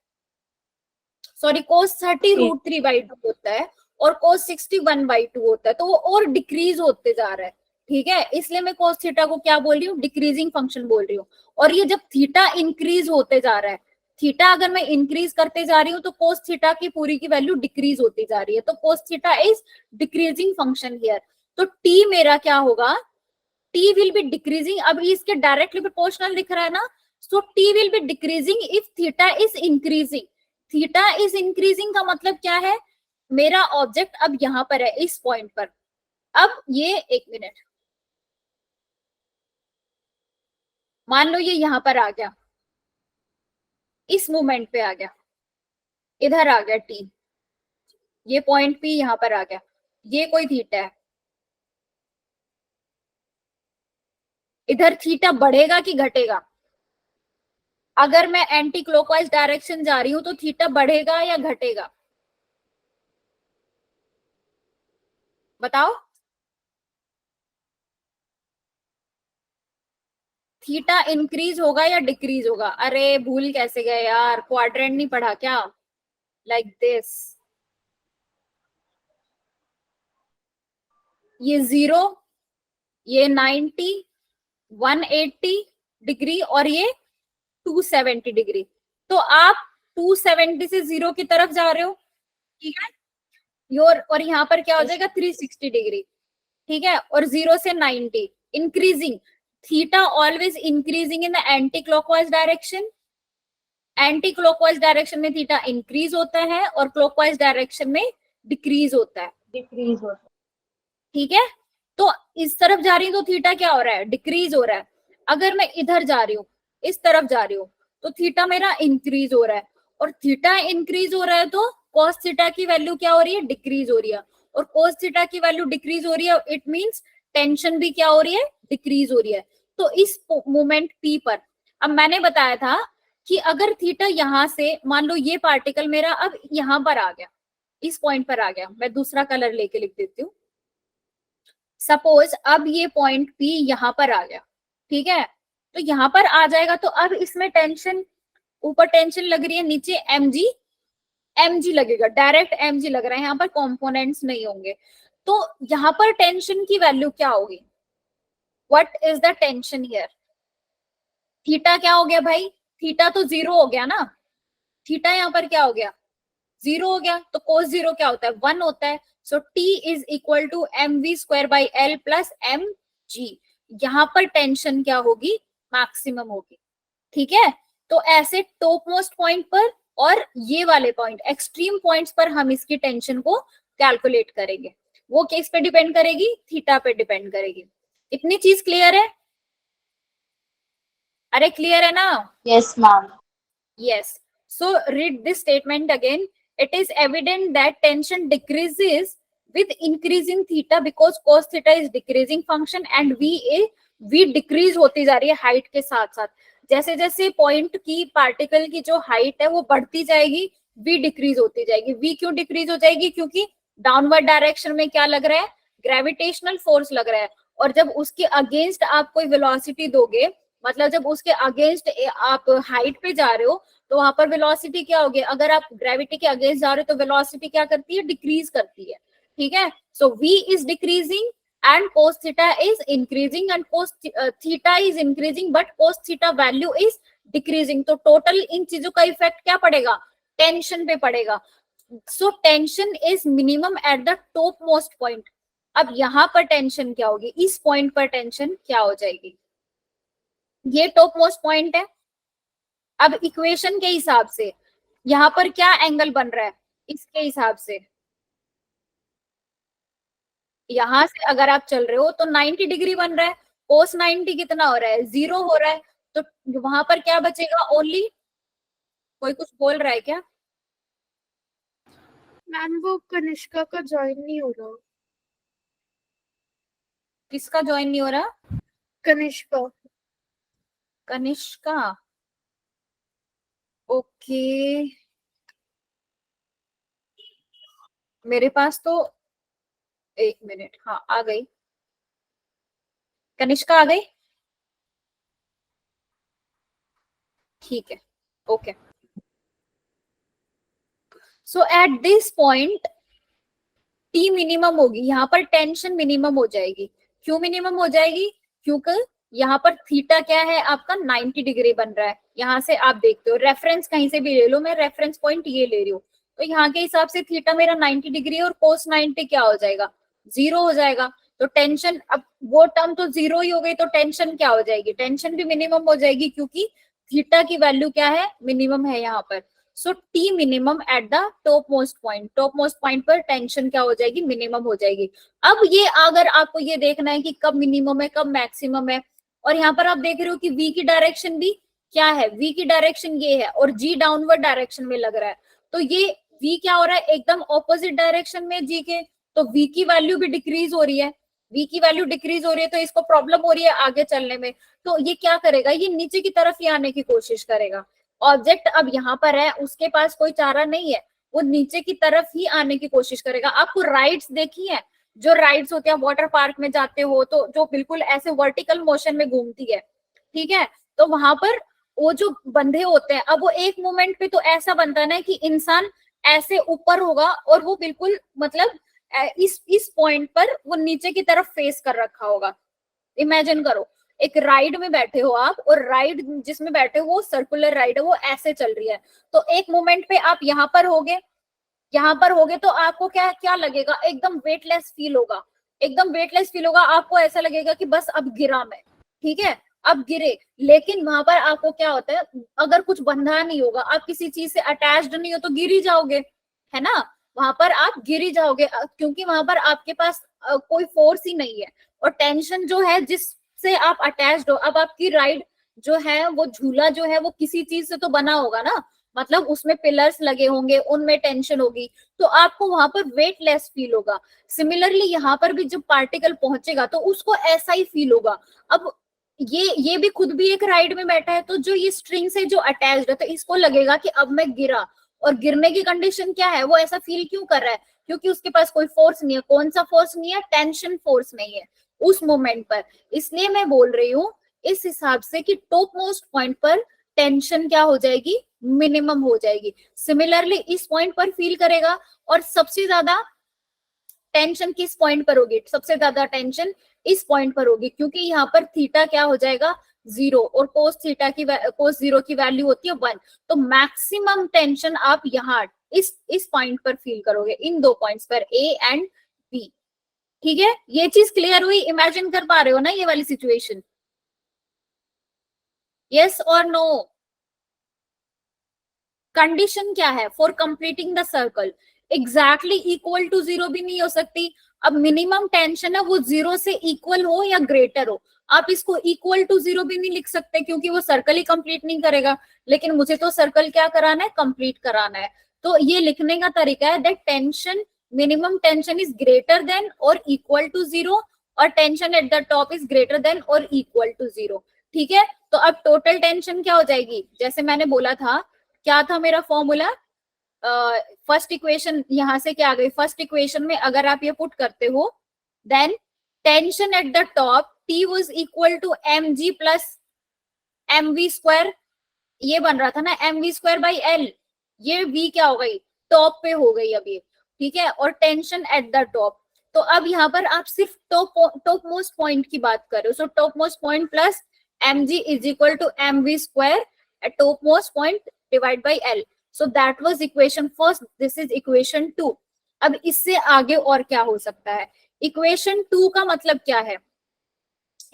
सॉरी कोस 30 √3/2 होता है, और कोस 60 1/2 होता है, तो वो और डिक्रीज होते जा रहा है, ठीक है। इसलिए मैं कोस थीटा को क्या बोल रही हूँ, डिक्रीजिंग फंक्शन बोल रही हूँ। और ये जब थीटा इंक्रीज होते जा रहा है, थीटा अगर मैं इंक्रीज करते जा रही हूँ तो कोस थीटा की पूरी की वैल्यू डिक्रीज होती जा रही है, तो cos theta is decreasing function here. तो टी मेरा क्या होगा, टी विल बी डिक्रीजिंग, अब इसके डायरेक्टली प्रोपोर्शनल दिख रहा है ना, so T will be decreasing if theta is increasing. Theta is increasing का मतलब क्या है, मेरा ऑब्जेक्ट अब यहां पर है इस पॉइंट पर, अब ये एक मिनट, मान लो ये यहां पर आ गया, इस मोमेंट पे आ गया, इधर आ गया टी, ये पॉइंट पी यहां पर आ गया, ये कोई थीटा है, इधर थीटा बढ़ेगा कि घटेगा, अगर मैं एंटी क्लॉकवाइज डायरेक्शन जा रही हूं तो थीटा बढ़ेगा या घटेगा, बताओ। थीटा इंक्रीज होगा या डिक्रीज होगा, अरे भूल कैसे गए यार, क्वाड्रेंट नहीं पढ़ा क्या, लाइक दिस, ये 0, ये 90, 180 डिग्री और ये 270 डिग्री, तो आप 270 से 0 की तरफ जा रहे हो, ठीक है। योर और यहाँ पर क्या हो जाएगा 360 डिग्री, ठीक है। और 0 से 90 increasing, theta always increasing in the anti clockwise direction, anti clockwise direction में थीटा इंक्रीज होता है और क्लॉकवाइज डायरेक्शन में डिक्रीज होता है, ठीक है। तो इस तरफ जा रही हूँ तो थीटा क्या हो रहा है, डिक्रीज हो रहा है। अगर मैं इधर जा रही हूँ, इस तरफ जा रही हूँ, तो थीटा मेरा इंक्रीज हो रहा है, और थीटा इंक्रीज हो रहा है तो cos थीटा की वैल्यू क्या हो रही है, डिक्रीज हो रही है, और cos थीटा की वैल्यू डिक्रीज हो रही है, इट मींस टेंशन भी क्या हो रही है, डिक्रीज हो रही है। तो इस मोमेंट P पर, अब मैंने बताया था कि अगर थीटा यहां से, मान लो ये पार्टिकल मेरा अब यहां पर आ गया, इस पॉइंट पर आ गया, मैं दूसरा कलर लेके लिख देती हूँ, सपोज अब ये पॉइंट P यहां पर आ गया, ठीक है। तो यहां पर आ जाएगा तो अब इसमें टेंशन, ऊपर टेंशन लग रही है, नीचे mg लगेगा, डायरेक्ट mg लग रहा है, यहाँ पर कंपोनेंट्स नहीं होंगे, तो यहाँ पर टेंशन की वैल्यू क्या होगी, what is the tension here, theta क्या हो गया भाई, थीटा तो 0 हो गया ना, थीटा यहाँ पर क्या हो गया, 0 हो गया, तो cos 0 क्या होता है, 1 होता है, so T is equal to mv²/L plus mg, यहाँ पर टेंशन क्या होगी, मैक्सिमम होगी, ठीक है। तो ऐसे टॉप मोस्ट पॉइंट पर और ये वाले पॉइंट एक्सट्रीम पॉइंट्स पर हम इसकी टेंशन को कैलकुलेट करेंगे, वो किस पे डिपेंड करेगी, थीटा पे डिपेंड करेगी। इतनी चीज क्लियर है, अरे क्लियर है ना, yes ma'am. yes, so read this statement again, it is evident that tension decreases with increasing theta because cos theta is decreasing function and V V decrease होती जा रही है हाइट के साथ साथ। जैसे जैसे पॉइंट की पार्टिकल की जो हाइट है वो बढ़ती जाएगी, वी डिक्रीज होती जाएगी। वी क्यों डिक्रीज हो जाएगी? क्योंकि डाउनवर्ड डायरेक्शन में क्या लग रहा है? ग्रेविटेशनल फोर्स लग रहा है। और जब उसके अगेंस्ट आप कोई वेलोसिटी दोगे, मतलब जब उसके अगेंस्ट आप हाइट पे जा रहे हो, तो वहां पर वेलोसिटी क्या होगी? अगर आप ग्रेविटी के अगेंस्ट जा रहे हो तो वेलोसिटी क्या करती है? डिक्रीज करती है। ठीक है, सो v is decreasing and cos theta is increasing and cos theta is increasing but cos theta value is decreasing। तो टोटल इन चीजों का इफेक्ट क्या पड़ेगा? टेंशन पे पड़ेगा। So tension is minimum at the top most point. अब यहाँ पर टेंशन क्या होगी? इस पॉइंट पर टेंशन क्या हो जाएगी? ये टॉप मोस्ट पॉइंट है। अब इक्वेशन के हिसाब से यहाँ पर क्या एंगल बन रहा है? इसके हिसाब से यहां से अगर आप चल रहे हो तो 90 डिग्री बन रहा है। कोस 90 कितना हो रहा है? 0 हो रहा है। तो वहां पर क्या बचेगा? ओनली, कोई कुछ बोल रहा है क्या? मैम वो कनिष्का का ज्वाइन नहीं हो रहा। किसका ज्वाइन नहीं हो रहा? कनिष्का। कनिष्का, ओके। मेरे पास तो, एक मिनट, हाँ आ गई, कनिष्का आ गई। ठीक है, okay. So at this point T minimum होगी, यहाँ पर टेंशन मिनिमम हो जाएगी। क्यों मिनिमम हो जाएगी? क्योंकि यहाँ पर थीटा क्या है आपका? 90 डिग्री बन रहा है। यहाँ से आप देखते हो, रेफरेंस कहीं से भी ले लो, मैं रेफरेंस पॉइंट ये ले रही हूँ, तो यहाँ के हिसाब से थीटा मेरा 90 डिग्री और कोस 90 क्या हो जाएगा? 0 हो जाएगा। तो टेंशन, अब वो टर्म तो 0 ही हो गई, तो टेंशन क्या हो जाएगी? टेंशन भी मिनिमम हो जाएगी, क्योंकि थीटा की वैल्यू क्या है? मिनिमम है यहाँ पर। So T minimum at the top most point. Top most point पर टेंशन क्या हो जाएगी? मिनिमम हो जाएगी। अब ये अगर आपको ये देखना है कि कब मिनिमम है कब मैक्सिमम है, और यहाँ पर आप देख रहे हो कि v की डायरेक्शन भी क्या है? v की डायरेक्शन ये है और g डाउनवर्ड डायरेक्शन में लग रहा है। तो ये v क्या हो रहा है? एकदम ऑपोजिट डायरेक्शन में g के। तो v की वैल्यू भी डिक्रीज हो रही है। v की वैल्यू डिक्रीज हो रही है तो इसको प्रॉब्लम हो रही है आगे चलने में। तो ये क्या करेगा? ये नीचे की तरफ ही आने की कोशिश करेगा। ऑब्जेक्ट अब यहाँ पर है, उसके पास कोई चारा नहीं है, वो नीचे की तरफ ही आने की कोशिश करेगा। आपको राइड्स देखी है? जो राइड्स होती है, वाटर पार्क में जाते हो तो जो बिल्कुल ऐसे वर्टिकल मोशन में घूमती है, ठीक है, तो वहां पर वो जो बंधे होते हैं, अब वो एक मोमेंट पे तो ऐसा बनता है ना कि इंसान ऐसे ऊपर होगा और वो बिल्कुल मतलब इस पॉइंट पर वो नीचे की तरफ फेस कर रखा होगा। इमेजिन करो, एक राइड में बैठे हो आप, और राइड जिसमें बैठे हो वो सर्कुलर राइड है, वो ऐसे चल रही है। तो एक मोमेंट पे आप यहाँ पर होगे, यहाँ पर होगे तो आपको क्या क्या लगेगा? एकदम वेटलेस फील होगा। एकदम वेटलेस फील होगा, आपको ऐसा लगेगा कि बस अब गिरा मैं, ठीक है, अब गिरे। लेकिन वहां पर आपको क्या होता है? अगर कुछ बंधा नहीं होगा, आप किसी चीज से अटैच्ड नहीं हो, तो गिर ही जाओगे, है ना? वहां पर आप गिर ही जाओगे, क्योंकि वहां पर आपके पास कोई फोर्स ही नहीं है। और टेंशन जो है जिससे आप अटैच्ड हो, अब आपकी राइड जो है, वो झूला जो है, वो किसी चीज से तो बना होगा ना, मतलब उसमें पिलर्स लगे होंगे, उनमें टेंशन होगी, तो आपको वहां पर वेटलेस फील होगा। सिमिलरली यहाँ पर भी जब पार्टिकल पहुंचेगा तो उसको ऐसा ही फील होगा। अब ये भी खुद भी एक राइड में बैठा है, तो जो ये स्ट्रिंग से जो अटैच्ड है, तो इसको लगेगा कि अब मैं गिरा, और गिरने की कंडीशन क्या है? वो ऐसा फील क्यों कर रहा है? क्योंकि उसके पास कोई फोर्स नहीं है। कौन सा फोर्स नहीं है? टेंशन फोर्स नहीं है उस मोमेंट पर। इसलिए मैं बोल रही हूँ इस हिसाब से कि टॉप मोस्ट पॉइंट पर टेंशन क्या हो जाएगी? मिनिमम हो जाएगी। सिमिलरली इस पॉइंट पर फील करेगा, और सबसे ज्यादा टेंशन किस पॉइंट पर होगी? सबसे ज्यादा टेंशन इस पॉइंट पर होगी, क्योंकि यहाँ पर थीटा क्या हो जाएगा? 0, और कोस थीटा की कोस 0 की वैल्यू होती है 1। तो मैक्सिमम टेंशन आप यहाँ इस पॉइंट पर फील करोगे, इन दो पॉइंट्स पर, ए एंड बी। ठीक है, ये चीज क्लियर हुई? इमेजिन कर पा रहे हो ना ये वाली सिचुएशन? यस और नो? कंडीशन क्या है for completing the circle? Exactly equal to 0 भी नहीं हो सकती। अब मिनिमम टेंशन है वो 0 से इक्वल हो या ग्रेटर हो। आप इसको इक्वल टू 0 भी नहीं लिख सकते, क्योंकि वो सर्कल ही कंप्लीट नहीं करेगा। लेकिन मुझे तो सर्कल क्या कराना है? कंप्लीट कराना है। तो ये लिखने का तरीका है that tension, minimum tension is greater than और इक्वल टू 0, और tension at the top is greater than और इक्वल टू 0। ठीक है, तो अब टोटल टेंशन क्या हो जाएगी, जैसे मैंने बोला था, क्या था मेरा फॉर्मूला, फर्स्ट इक्वेशन यहां से क्या आ गई, फर्स्ट इक्वेशन में अगर आप ये पुट करते हो, then tension at the top T was equal to mg plus mv square, ये बन रहा था ना mv स्क्वायर बाई l, ये v क्या हो गई, टॉप पे हो गई अब ये। ठीक है, और टेंशन एट द टॉप, तो अब यहाँ पर आप सिर्फ टॉप मोस्ट पॉइंट की बात कर रहे हो, so top most point plus mg is equal to mv square at top most point divide by l। So that was equation first, this is equation 2। अब इससे आगे और क्या हो सकता है, इक्वेशन 2 का मतलब क्या है,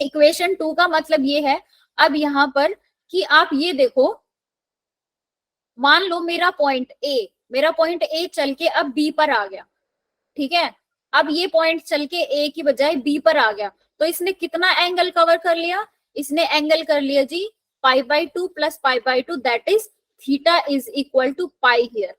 इक्वेशन 2 का मतलब ये है, अब यहां पर कि आप ये देखो, मान लो मेरा पॉइंट ए चल के अब बी पर आ गया। ठीक है, अब ये पॉइंट चल के ए की बजाय बी पर आ गया, तो इसने कितना एंगल कवर कर लिया, इसने एंगल कर लिया जी π/2 plus π/2, that is theta is equal to pi here.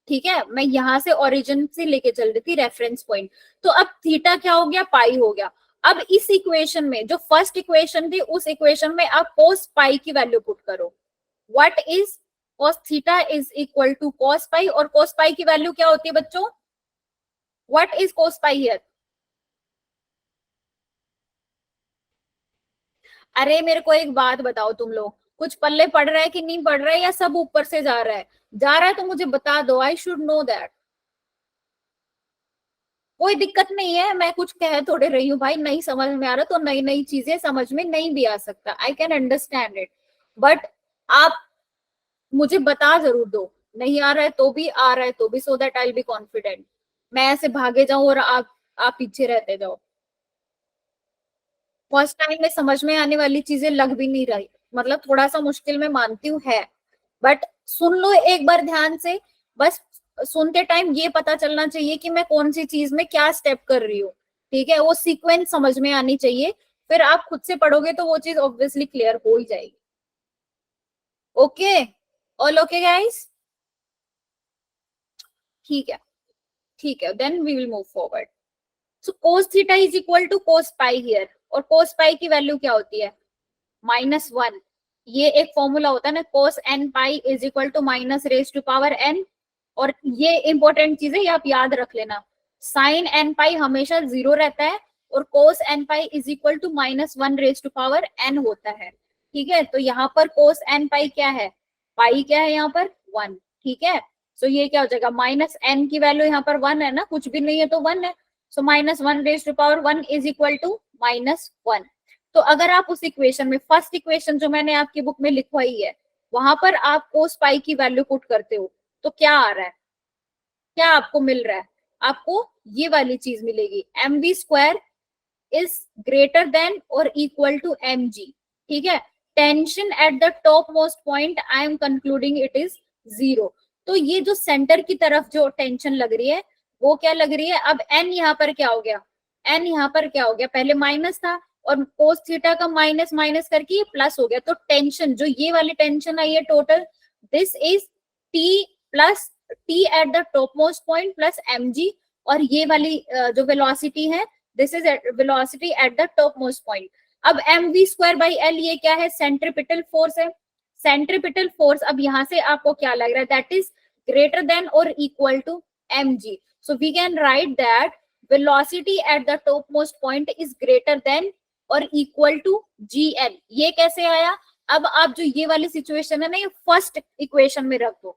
ठीक है, मैं यहां से ओरिजिन से लेके चल रही थी रेफरेंस पॉइंट, तो अब थीटा क्या हो गया, पाई हो गया। अब इस इक्वेशन में जो फर्स्ट इक्वेशन थी, उस इक्वेशन में आप cos पाई की वैल्यू पुट करो, what is cos theta is equal to cos pi, और cos पाई की वैल्यू क्या होती है बच्चों, what is cos pi here, अरे मेरे को एक बात बताओ, तुम लोग कुछ पल्ले पड़ रहा है कि नहीं पड़ रहा है, या सब ऊपर से जा रहा है, जा रहा है तो मुझे बता दो, आई शुड नो दैट। कोई दिक्कत नहीं है, मैं कुछ कह थोड़े रही हूँ भाई, नहीं समझ में आ रहा तो नई नई चीजें समझ में नहीं भी आ सकता, I can understand it, but आप मुझे बता जरूर दो, नहीं आ रहा है तो भी, आ रहा है तो भी, so that I will be confident. मैं ऐसे भागे जाऊं और आप पीछे रहते जाओ, फर्स्ट टाइम में समझ में आने वाली चीजें लग भी नहीं रही, मतलब थोड़ा सा मुश्किल में मानती हूँ है, बट सुन लो एक बार ध्यान से, बस सुनते टाइम ये पता चलना चाहिए कि मैं कौन सी चीज में क्या स्टेप कर रही हूँ। ठीक है, वो सीक्वेंस समझ में आनी चाहिए, फिर आप खुद से पढ़ोगे तो वो चीज ऑब्वियसली क्लियर हो ही जाएगी। ओके, ऑल ओके गाइस, ठीक है, ठीक है, then we will move forward. So cos theta is equal to cos pi here, और cos पाई की वैल्यू क्या होती है, -1। ये एक फॉर्मूला होता है ना, cos n pi is equal to minus raise to power n, और ये इंपॉर्टेंट चीज है, ये आप याद रख लेना, साइन n पाई हमेशा 0 रहता है, और cos n pi is equal to -1 raise to power n होता है। ठीक है, तो यहाँ पर cos n पाई क्या है, पाई क्या है यहाँ पर 1। ठीक है, सो ये क्या हो जाएगा, -n की वैल्यू यहाँ पर 1 है ना, कुछ भी नहीं है तो 1 है, so -1 raise to power 1 is equal to -1। तो अगर आप उस इक्वेशन में, फर्स्ट इक्वेशन जो मैंने आपकी बुक में लिखवाई है, वहां पर आप cos पाई की वैल्यू पुट करते हो, तो क्या आ रहा है, क्या आपको मिल रहा है, आपको ये वाली चीज मिलेगी, mv square is greater than और इक्वल टू mg। ठीक है, tension at the top most point, I am concluding it is 0। तो ये जो सेंटर की तरफ जो टेंशन लग रही है, वो क्या लग रही है, अब n यहाँ पर क्या हो गया, n यहाँ पर क्या हो गया, पहले माइनस था, और कोस थीटा का माइनस माइनस करके ये प्लस हो गया, तो टेंशन जो ये वाली टेंशन आई है total, this is T plus T at the top most point plus mg, और ये वाली जो वेलोसिटी है, this is velocity at the top most point. अब mv स्क्वायर बाई l ये क्या है, सेंट्रीपिटल फोर्स है, सेंट्रीपिटल फोर्स अब यहाँ से आपको क्या लग रहा है, दैट इज ग्रेटर देन और equal to mg, so we can write that velocity at the topmost point is greater than और इक्वल टू gl। ये कैसे आया, अब आप जो ये वाली सिचुएशन है ना, ये फर्स्ट इक्वेशन में रख दो,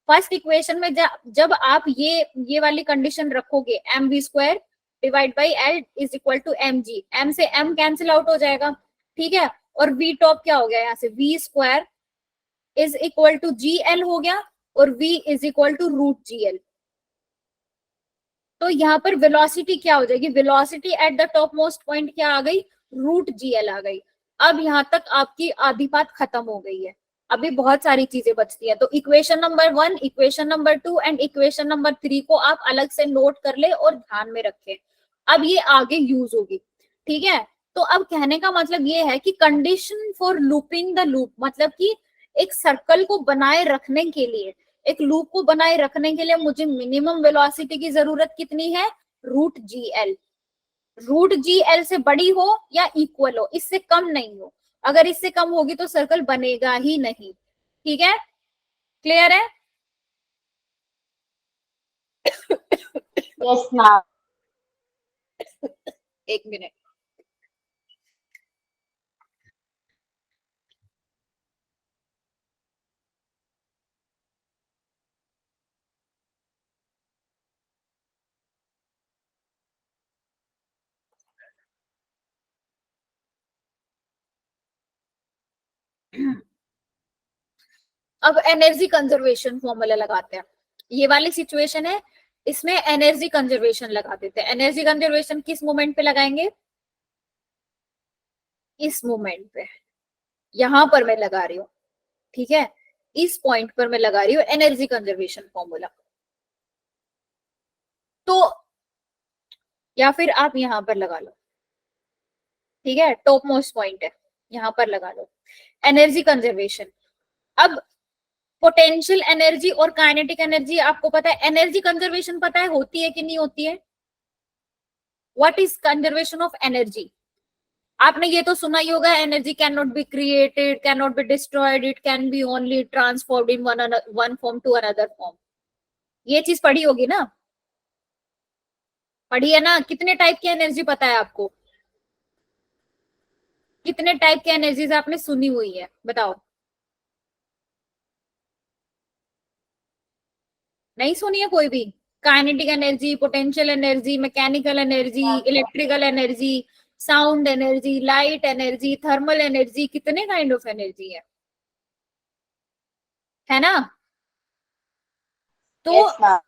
फर्स्ट इक्वेशन में जब आप ये वाली कंडीशन रखोगे, mv square divide by l is equal to mg, m से m कैंसिल आउट हो जाएगा। ठीक है, और v टॉप क्या हो गया, यहाँ से v square is equal to gl हो गया, और v is equal to root gl। तो यहाँ पर वेलोसिटी क्या हो जाएगी, velocity at the top most point क्या आ गई, रूट gl आ गई। अब यहाँ तक आपकी आधी बात खत्म हो गई है, अभी बहुत सारी चीजें बचती है, तो equation number 1, equation number 2 and equation number 3 को आप अलग से नोट कर ले और ध्यान में रखें, अब ये आगे यूज होगी। ठीक है, तो अब कहने का मतलब ये है कि condition for looping the loop, मतलब कि एक सर्कल को बनाए रखने के लिए, एक लूप को बनाए रखने के लिए मुझे मिनिमम वेलोसिटी की जरूरत कितनी है, root gl। Root g l से बड़ी हो या इक्वल हो, इससे कम नहीं हो। अगर इससे कम होगी तो सर्कल बनेगा ही नहीं। ठीक है, क्लियर है? Yes ma'am. एक मिनट। अब एनर्जी कंजर्वेशन फॉर्मूला लगाते हैं। ये वाली सिचुएशन है, इसमें एनर्जी कंजर्वेशन लगा देते हैं। एनर्जी कंजर्वेशन किस मोमेंट पे लगाएंगे? इस मोमेंट पे, यहां पर मैं लगा रही हूँ। ठीक है, इस पॉइंट पर मैं लगा रही हूँ एनर्जी कंजर्वेशन फॉर्मूला। तो या फिर आप यहां पर लगा लो। ठीक है, टॉप मोस्ट पॉइंट है, यहां पर लगा लो एनर्जी कंजर्वेशन। अब पोटेंशियल एनर्जी और काइनेटिक एनर्जी आपको पता है, एनर्जी कंजर्वेशन पता है होती है कि नहीं होती है? What is conservation of energy? आपने ये तो सुना ही होगा, energy can not be created, can not be destroyed, it can be only transformed in one form to another form. ये चीज पढ़ी होगी ना? पढ़ी है ना? कितने टाइप की एनर्जी पता है आपको? कितने टाइप की एनर्जीज आपने सुनी हुई है, बताओ? नहीं सुनी है कोई भी? Kinetic energy, potential energy, mechanical energy, electrical energy, sound energy, light energy, thermal energy, कितने काइंड ऑफ एनर्जी है ना? तो यस मैम।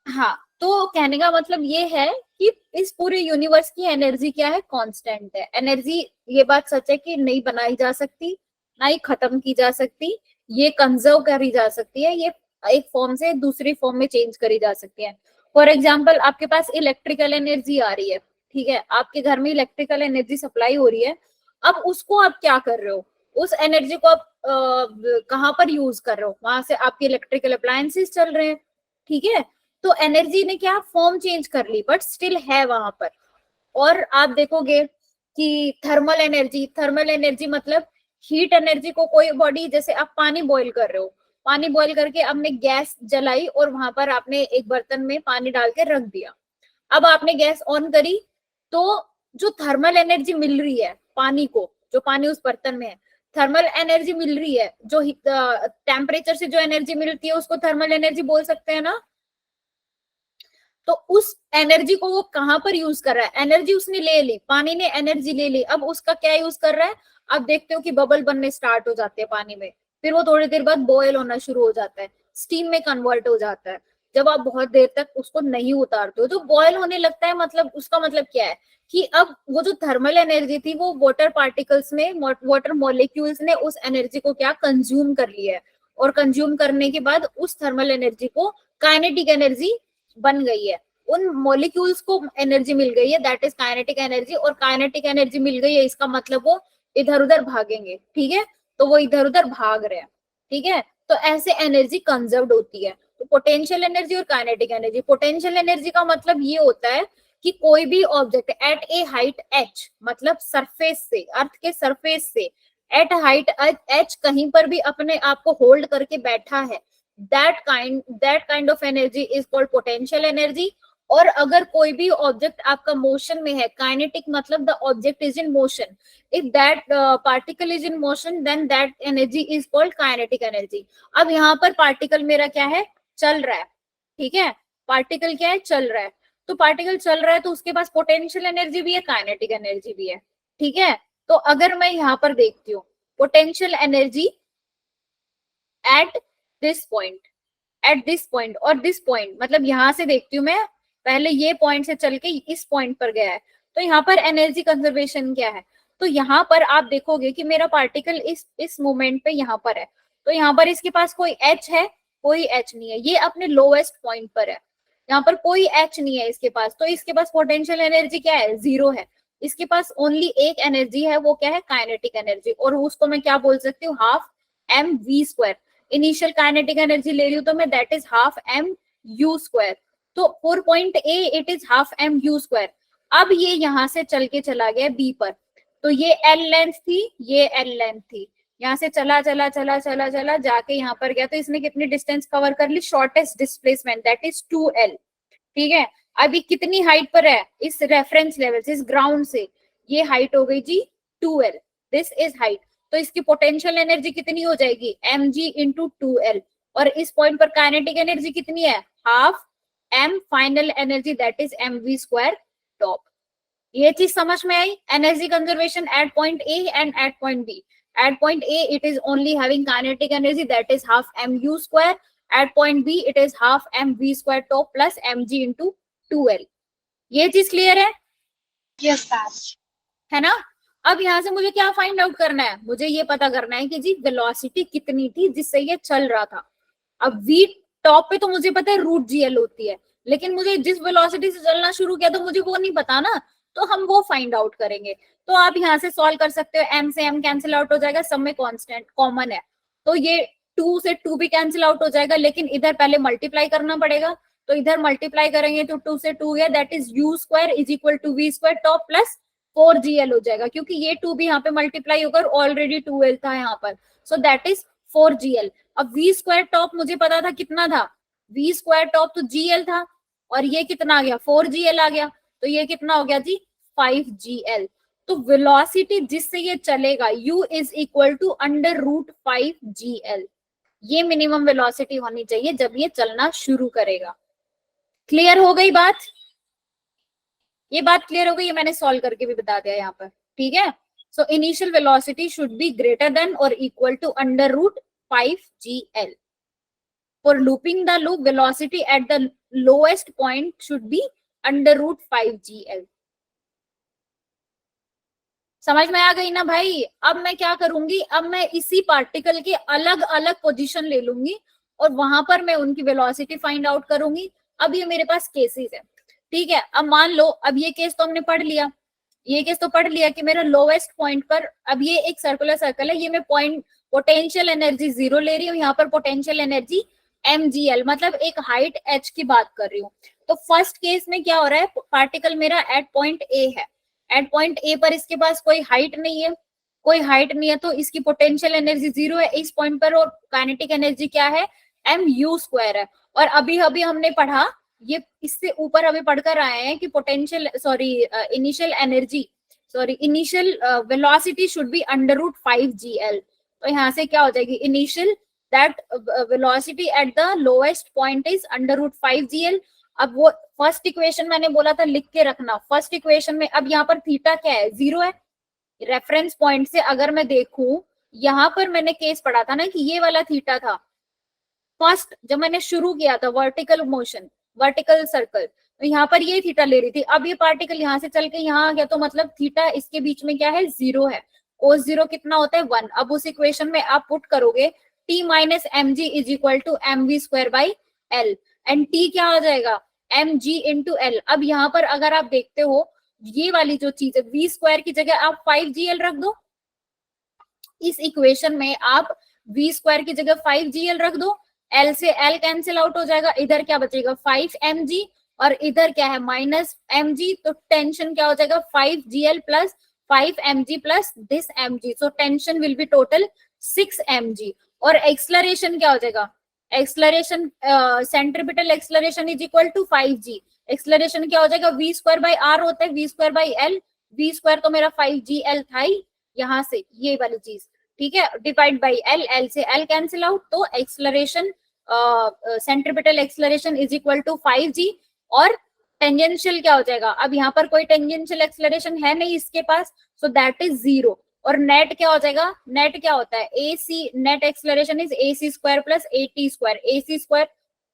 हाँ, तो कहने का मतलब ये है कि इस पूरे यूनिवर्स की एनर्जी क्या है? कांस्टेंट है एनर्जी। ये बात सच है कि नहीं बनाई जा सकती, ना ही खत्म की जा सकती, ये कंजर्व करी जा सकती है, ये एक फॉर्म से दूसरी फॉर्म में चेंज करी जा सकती है। फॉर एग्जाम्पल, आपके पास इलेक्ट्रिकल एनर्जी आ रही है, ठीक है, आपके घर में इलेक्ट्रिकल एनर्जी सप्लाई हो रही है। अब उसको आप क्या कर रहे हो? उस एनर्जी को आप कहाँ पर यूज कर रहे हो? वहां से आपके इलेक्ट्रिकल अप्लायंसेस चल रहे हैं। ठीक है, तो एनर्जी ने क्या फॉर्म चेंज कर ली, बट स्टिल है वहां पर। और आप देखोगे कि थर्मल एनर्जी मतलब हीट एनर्जी को कोई बॉडी, जैसे आप पानी बॉईल कर रहे हो, पानी बॉईल करके आपने गैस जलाई और वहां पर आपने एक बर्तन में पानी डाल के रख दिया। अब आपने गैस ऑन करी, तो जो थर्मल एनर्जी मिल रही है पानी को, जो पानी उस बर्तन में है, थर्मल एनर्जी मिल रही है, जो टेम्परेचर से जो एनर्जी मिलती है उसको थर्मल एनर्जी बोल सकते हैं ना? तो उस एनर्जी को वो कहां पर यूज कर रहा है? एनर्जी उसने ले ली, पानी ने एनर्जी ले ली, अब उसका क्या यूज कर रहा है? आप देखते हो कि बबल बनने स्टार्ट हो जाते हैं पानी में, फिर वो थोड़ी देर बाद बॉयल होना शुरू हो जाता है, स्टीम में कन्वर्ट हो जाता है। जब आप बहुत देर तक उसको नहीं उतारते हो, जो बॉयल होने लगता है, मतलब उसका मतलब क्या है कि अब वो जो थर्मल एनर्जी थी, वो वाटर पार्टिकल्स ने, वाटर मॉलिक्यूल्स ने उस एनर्जी को क्या कंज्यूम कर लिया है, और कंज्यूम करने के बाद उस थर्मल एनर्जी को काइनेटिक एनर्जी बन गई है। उन मॉलिक्यूल्स को एनर्जी मिल गई है, दैट इज काइनेटिक एनर्जी। और काइनेटिक एनर्जी मिल गई है, इसका मतलब वो इधर उधर भागेंगे। ठीक है, तो वो इधर उधर भाग रहे हैं। ठीक है, तो ऐसे एनर्जी कंजर्व्ड होती है। तो पोटेंशियल एनर्जी और काइनेटिक एनर्जी, पोटेंशियल एनर्जी का मतलब ये होता है कि कोई भी object at A height H, मतलब सरफेस से, अर्थ के सरफेस से एट हाइट एच कहीं पर भी अपने आप को होल्ड करके बैठा है, that kind of energy is called potential energy. और अगर कोई भी ऑब्जेक्ट आपका मोशन में है, काइनेटिक मतलब the object is in motion, if that particle is in motion, then that energy is called kinetic energy. अब यहाँ पर पार्टिकल मेरा क्या है? चल रहा है। ठीक है, पार्टिकल क्या है? चल रहा है। तो पार्टिकल चल रहा है, तो उसके पास पोटेंशियल एनर्जी भी है, काइनेटिक एनर्जी भी है। ठीक है, तो अगर मैं यहाँ पर देखती हूँ potential energy at this point, at this point और दिस पॉइंट, मतलब यहां से देखती हूँ मैं, पहले ये पॉइंट से चल के इस पॉइंट पर गया है, तो यहाँ पर एनर्जी कंजर्वेशन क्या है? तो यहाँ पर आप देखोगे कि मेरा पार्टिकल इस मोमेंट पे यहाँ पर है, तो यहाँ पर इसके पास कोई एच है? कोई एच नहीं है, ये अपने लोएस्ट पॉइंट पर है, यहाँ पर कोई एच नहीं है इसके पास, तो इसके पास पोटेंशियल एनर्जी क्या है? जीरो है। इसके पास ओनली एक एनर्जी है, वो क्या है? काइनेटिक एनर्जी, और उसको मैं क्या बोल सकती हूँ? Half m v square. Initial kinetic energy ले रही हूँ तो मैं, that is half m u square. तो 4 point A, it is half m u square. अब ये यहां से चल के चला गया बी पर, तो ये एल लेंथ थी, ये एल लेंथ थी, यहाँ से चला चला चला चला चला जाके यहाँ पर गया, तो इसने कितनी डिस्टेंस कवर कर ली, shortest displacement that is 2l। ठीक है, अभी कितनी हाइट पर है, इस रेफरेंस लेवल से, इस ग्राउंड से, ये हाइट हो गई जी 2l, दिस इज हाइट। तो इसकी पोटेंशियल एनर्जी कितनी हो जाएगी, mg इंटू 2l, और इस पॉइंट पर काइनेटिक एनर्जी कितनी है, half m final energy that is mv square top. ये चीज समझ में आई, energy conservation at point A and at point B. At point A, it is only having kinetic energy that is half mu square. At point B, it is half mv square top plus mg into 2l. ये चीज clear है? Yes ma'am. है ना? अब यहाँ से मुझे क्या फाइंड आउट करना है, मुझे ये पता करना है कि जी वेलोसिटी कितनी थी जिससे ये चल रहा था। अब v टॉप पे तो मुझे पता है रूट gl होती है, लेकिन मुझे जिस वेलोसिटी से चलना शुरू किया तो मुझे वो नहीं पता ना, तो हम वो फाइंड आउट करेंगे। तो आप यहाँ से सॉल्व कर सकते हो, m से m कैंसिल आउट हो जाएगा, सब में कांस्टेंट कॉमन है, तो ये 2 से 2 भी कैंसिल आउट हो जाएगा, लेकिन इधर पहले मल्टीप्लाई करना पड़ेगा, तो इधर मल्टीप्लाई करेंगे तो 2 से 2 गया, that is u square is equal to v square top plus 4gl हो जाएगा, क्योंकि ये 2 भी यहाँ पे मल्टीप्लाई होकर ऑलरेडी 2l था यहाँ पर, सो दैट इज 4gl। अब v स्क्वायर टॉप मुझे पता था कितना था, v स्क्वायर टॉप तो gl था, और ये कितना आ गया 4gl आ गया, तो ये कितना हो गया जी 5gl। तो वेलोसिटी जिससे ये चलेगा u is equal to under root 5gl, ये मिनिमम वेलोसिटी होनी चाहिए जब ये चलना शुरू करेगा। क्लियर हो गई बात? ये बात क्लियर हो गई, ये मैंने सॉल्व करके भी बता दिया यहाँ पर, ठीक है। So initial velocity should be greater than और equal to under root 5gl। For looping the loop, velocity at the lowest point should be under root 5gl। समझ में आ गई ना भाई? अब मैं क्या करूंगी, अब मैं इसी पार्टिकल के अलग अलग पोजीशन ले लूंगी और वहां पर मैं उनकी वेलोसिटी फाइंड आउट करूंगी। अब ये मेरे पास केसेस है, ठीक है। अब मान लो, अब ये केस तो हमने पढ़ लिया, ये केस तो पढ़ लिया कि मेरा लोवेस्ट पॉइंट पर, अब ये एक सर्कुलर सर्कल है, ये मैं पॉइंट पोटेंशियल एनर्जी 0 ले रही हूँ, यहाँ पर पोटेंशियल एनर्जी mgl, मतलब एक हाइट h की बात कर रही हूँ। तो फर्स्ट केस में क्या हो रहा है, पार्टिकल मेरा एट पॉइंट ए है, एट पॉइंट ए पर इसके पास कोई हाइट नहीं है, कोई हाइट नहीं है, तो इसकी पोटेंशियल एनर्जी 0 है इस पॉइंट पर, और काइनेटिक एनर्जी क्या है, mu स्क्वायर है। और अभी अभी हमने पढ़ा, ये इससे ऊपर अभी पढ़कर आए हैं कि potential initial energy initial velocity should be under root 5gl। तो यहाँ से क्या हो जाएगी, initial that velocity at the lowest point is under root 5gl। अब वो फर्स्ट इक्वेशन मैंने बोला था लिख के रखना, फर्स्ट इक्वेशन में अब यहाँ पर थीटा क्या है, 0 है। रेफरेंस पॉइंट से अगर मैं देखूं, यहाँ पर मैंने केस पढ़ा था ना कि ये वाला थीटा था फर्स्ट, जब मैंने शुरू किया था वर्टिकल मोशन, वर्टिकल सर्कल, तो यहाँ पर ये थीटा ले रही थी। अब ये पार्टिकल यहाँ से चल के यहाँ आ गया, तो मतलब थीटा इसके बीच में क्या है, 0 है। कोस 0 कितना होता है, 1। अब उस इक्वेशन में आप पुट करोगे t minus M g is equal to m v square by l, and t क्या हो जाएगा, एम जी इंटू एल। अब यहाँ पर अगर आप देखते हो, ये वाली जो चीज है v स्क्वायर की जगह आप 5gl रख दो, इस इक्वेशन में आप v स्क्वायर की जगह 5gl रख दो, l से l कैंसिल आउट हो जाएगा, इधर क्या बचेगा 5mg, और इधर क्या है माइनस mg, तो टेंशन क्या हो जाएगा 5gl plus 5mg plus this mg, so tension will be total 6mg। और एक्सलरेशन क्या हो जाएगा, acceleration centripetal acceleration is equal to 5g। Acceleration क्या हो जाएगा, v स्क्वायर बाई r होता है, v square by l, v square तो मेरा 5gl था ही, यहाँ से ये वाली चीज, ठीक है, डिवाइड बाई l, l से l कैंसिल आउट, तो acceleration centripetal acceleration is equal to 5g। और टेंजेंशियल क्या हो जाएगा, अब यहाँ पर कोई टेंजेंशियल एक्सलरेशन है नहीं इसके पास, सो दैट इज 0। और नेट क्या हो जाएगा, नेट क्या होता है, ac, net acceleration is ac square plus at square, ac square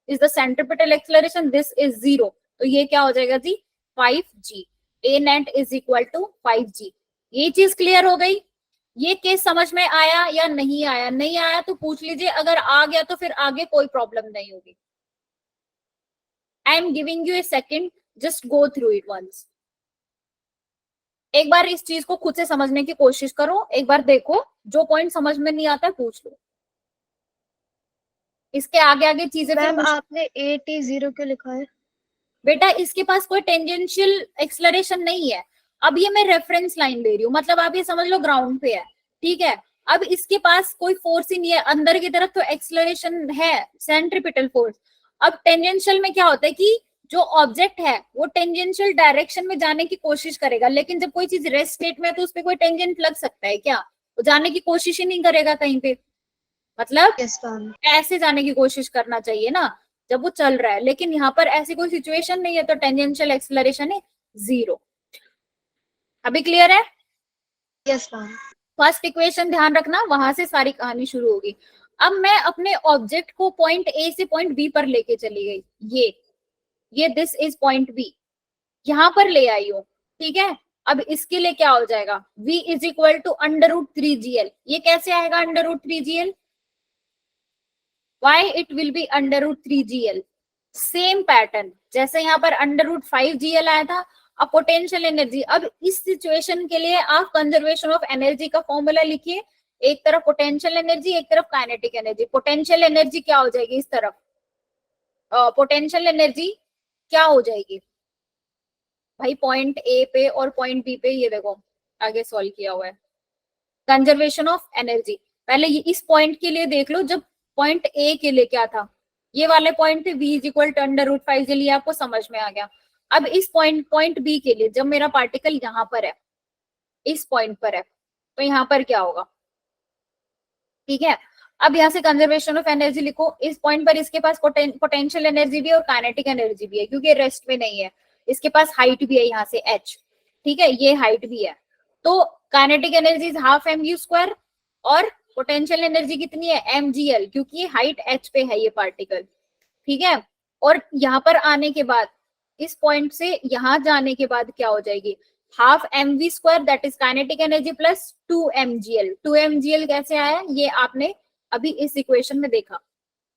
is the centripetal acceleration, this is 0, तो ये क्या हो जाएगा जी 5g, a net is equal to 5g। ये चीज क्लियर हो गई? ये केस समझ में आया या नहीं आया? नहीं आया तो पूछ लीजिए, अगर आ गया तो फिर आगे कोई प्रॉब्लम नहीं होगी। I am giving you a second, just go through it once. एक बार इस चीज को खुद से समझने की कोशिश करो, एक बार देखो, जो पॉइंट समझ में नहीं आता पूछ लो, इसके आगे आगे चीजें। मैम आपने 80 क्यों लिखा है? बेटा इसके पास कोई टेंजेंशियल एक्सलरेशन नहीं है। अब ये मैं रेफरेंस लाइन ले रही हूँ, मतलब आप ये समझ लो ग्राउंड पे है, ठीक है। अब इसके पास कोई फोर्स ही नहीं है, अंदर की तरफ तो एक्सलरेशन है, सेंट्रीपिटल फोर्स। अब टेंजेंशियल में क्या होता है कि जो ऑब्जेक्ट है वो टेंजेंशियल डायरेक्शन में जाने की कोशिश करेगा, लेकिन जब कोई चीज रेस्ट स्टेट में है तो उस पर कोई टेंजेंट लग सकता है क्या? वो जाने की कोशिश ही नहीं करेगा कहीं पे, मतलब Yes, ma'am. ऐसे जाने की कोशिश करना चाहिए ना जब वो चल रहा है, लेकिन यहाँ पर ऐसी कोई सिचुएशन नहीं है, तो टेंजेंशियल एक्सेलरेशन है 0। अभी क्लियर है? Yes, ma'am. फर्स्ट इक्वेशन ध्यान रखना, वहां से सारी कहानी शुरू होगी। अब मैं अपने ऑब्जेक्ट को पॉइंट ए से पॉइंट बी पर लेके चली गई, ये दिस इज पॉइंट बी, यहां पर ले आई हूँ, ठीक है। अब इसके लिए क्या हो जाएगा, v is equal to √3gl। ये कैसे आएगा √3gl? why it will be √3gl? Same pattern जैसे यहाँ पर √5gl आया था। अब पोटेंशियल एनर्जी, अब इस सिचुएशन के लिए आप कंजर्वेशन ऑफ एनर्जी का फॉर्मूला लिखिए, एक तरफ पोटेंशियल एनर्जी, एक तरफ काइनेटिक एनर्जी। पोटेंशियल एनर्जी क्या हो जाएगी इस तरफ, पोटेंशियल एनर्जी क्या हो जाएगी भाई, पॉइंट ए पे और पॉइंट बी पे, ये देखो आगे सॉल्व किया हुआ है। कंजर्वेशन ऑफ एनर्जी, पहले ये इस पॉइंट के लिए देख लो, जब पॉइंट ए के लिए क्या था, ये वाले पॉइंट थे v इज इक्वल टू √5 के लिए, आपको समझ में आ गया। अब इस पॉइंट बी के लिए, जब मेरा पार्टिकल यहाँ पर है, इस पॉइंट पर है, तो यहाँ पर क्या होगा, ठीक है। अब यहाँ से कंजर्वेशन ऑफ एनर्जी लिखो, इस पॉइंट पर इसके पास पोटेंशियल एनर्जी भी है और काइनेटिक एनर्जी भी है, क्योंकि रेस्ट में नहीं है, इसके पास हाइट भी है यहाँ से h, ठीक है, ये हाइट भी है। तो kinetic energy is half mv², और पोटेंशियल एनर्जी कितनी है mgl, क्योंकि ये हाइट h पे है ये पार्टिकल, ठीक है। और यहाँ पर आने के बाद, इस पॉइंट से यहाँ जाने के बाद क्या हो जाएगी, half mv², that is kinetic energy, plus 2mgl। 2mgl कैसे आया, ये आपने अभी इस इक्वेशन में देखा,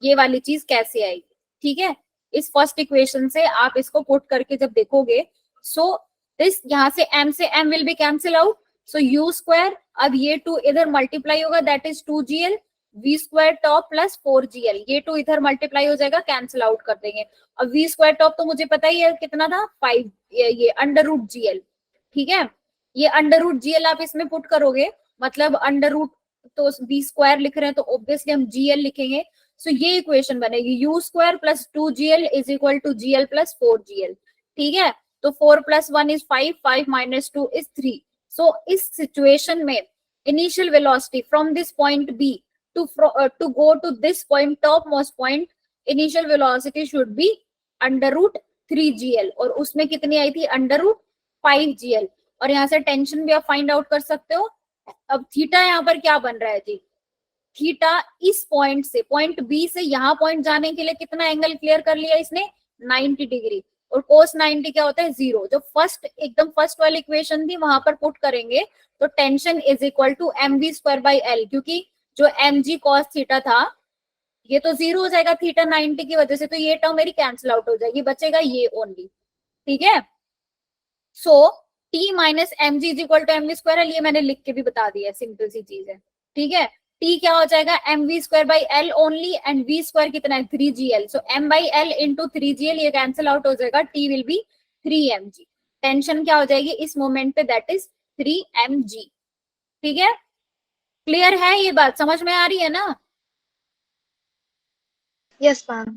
ये वाली चीज कैसे आएगी, ठीक है। इस फर्स्ट इक्वेशन से आप इसको पुट करके जब देखोगे, सो दिस यहाँ से m से m will be cancel out, so u², अब ये 2 इधर मल्टीप्लाई होगा, that is 2gl, v² top plus 4gl, ये 2 इधर मल्टीप्लाई हो जाएगा, कैंसिल आउट कर देंगे। अब v² टॉप तो मुझे पता ही है कितना था, 5, ये √gl, ठीक है। ये √gl आप इसमें पुट करोगे, मतलब अंडर तो v² लिख रहे हैं तो ऑब्वियसली हम gl लिखेंगे, सो ये इक्वेशन बनेगी u² plus 2gl is equal to gl plus 4gl, ठीक है। तो 4 + 1 इज 5, 5 - 2 इज 3। सो इस सिचुएशन में initial velocity from this point B to go to this point, topmost point, initial velocity should be √3gl, और उसमें कितनी आई थी, √5gl। और यहाँ से टेंशन भी आप फाइंड आउट कर सकते हो। अब थीटा यहाँ पर क्या बन रहा है जी, थीटा इस पॉइंट से, पॉइंट बी से यहाँ पॉइंट जाने के लिए कितना एंगल क्लियर कर लिया इसने, 90 डिग्री, और cos 90 क्या होता है, 0। जो एकदम फर्स्ट वाली इक्वेशन थी वहां पर पुट करेंगे, तो tension is equal to mv²/L, क्योंकि जो mg cos थीटा था ये तो 0 हो जाएगा थीटा 90 की वजह से, तो ये टर्म मेरी कैंसिल आउट हो जाएगी, बचेगा ये ओनली, ठीक है। So t - mg is equal to mv²L, ये मैंने लिख के भी बता दिया, सिंपल सी चीज है, ठीक है। t क्या हो जाएगा, mv²/L ओनली, एंड v² कितना है, 3gl, सो m/L इंटू 3gl, ये कैंसिल आउट हो जाएगा, t will be 3mg। Tension क्या हो जाएगी इस मोमेंट पे, दैट इज 3mg, ठीक है। क्लियर है, ये बात समझ में आ रही है ना? Yes, ma'am.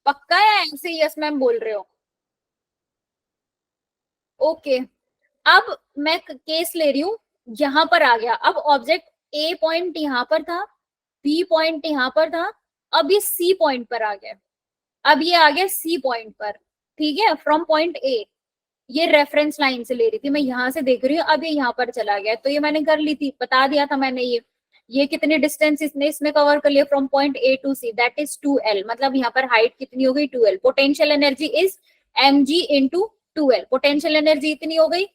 पक्का है, ऐसे यस मैम बोल रहे हो? ओके, अब मैं केस ले रही हूं, यहां पर आ गया, अब ऑब्जेक्ट ए पॉइंट यहां पर था, बी पॉइंट यहां पर था, अब ये सी पॉइंट पर आ गया, अब ये आ गया सी पॉइंट पर, ठीक है, फ्रॉम पॉइंट ए। ये रेफरेंस लाइन से ले रही थी, मैं यहां से देख रही हूँ, अब ये यहाँ पर चला गया, तो ये मैंने कर ली थी, बता दिया था मैंने, ये कितनी डिस्टेंस इसने इसमें कवर कर लिया, from point A to C, that is 2l, मतलब यहाँ पर हाइट कितनी हो गई, 2l। Potential energy is mg into 2l, potential energy इतनी हो गई।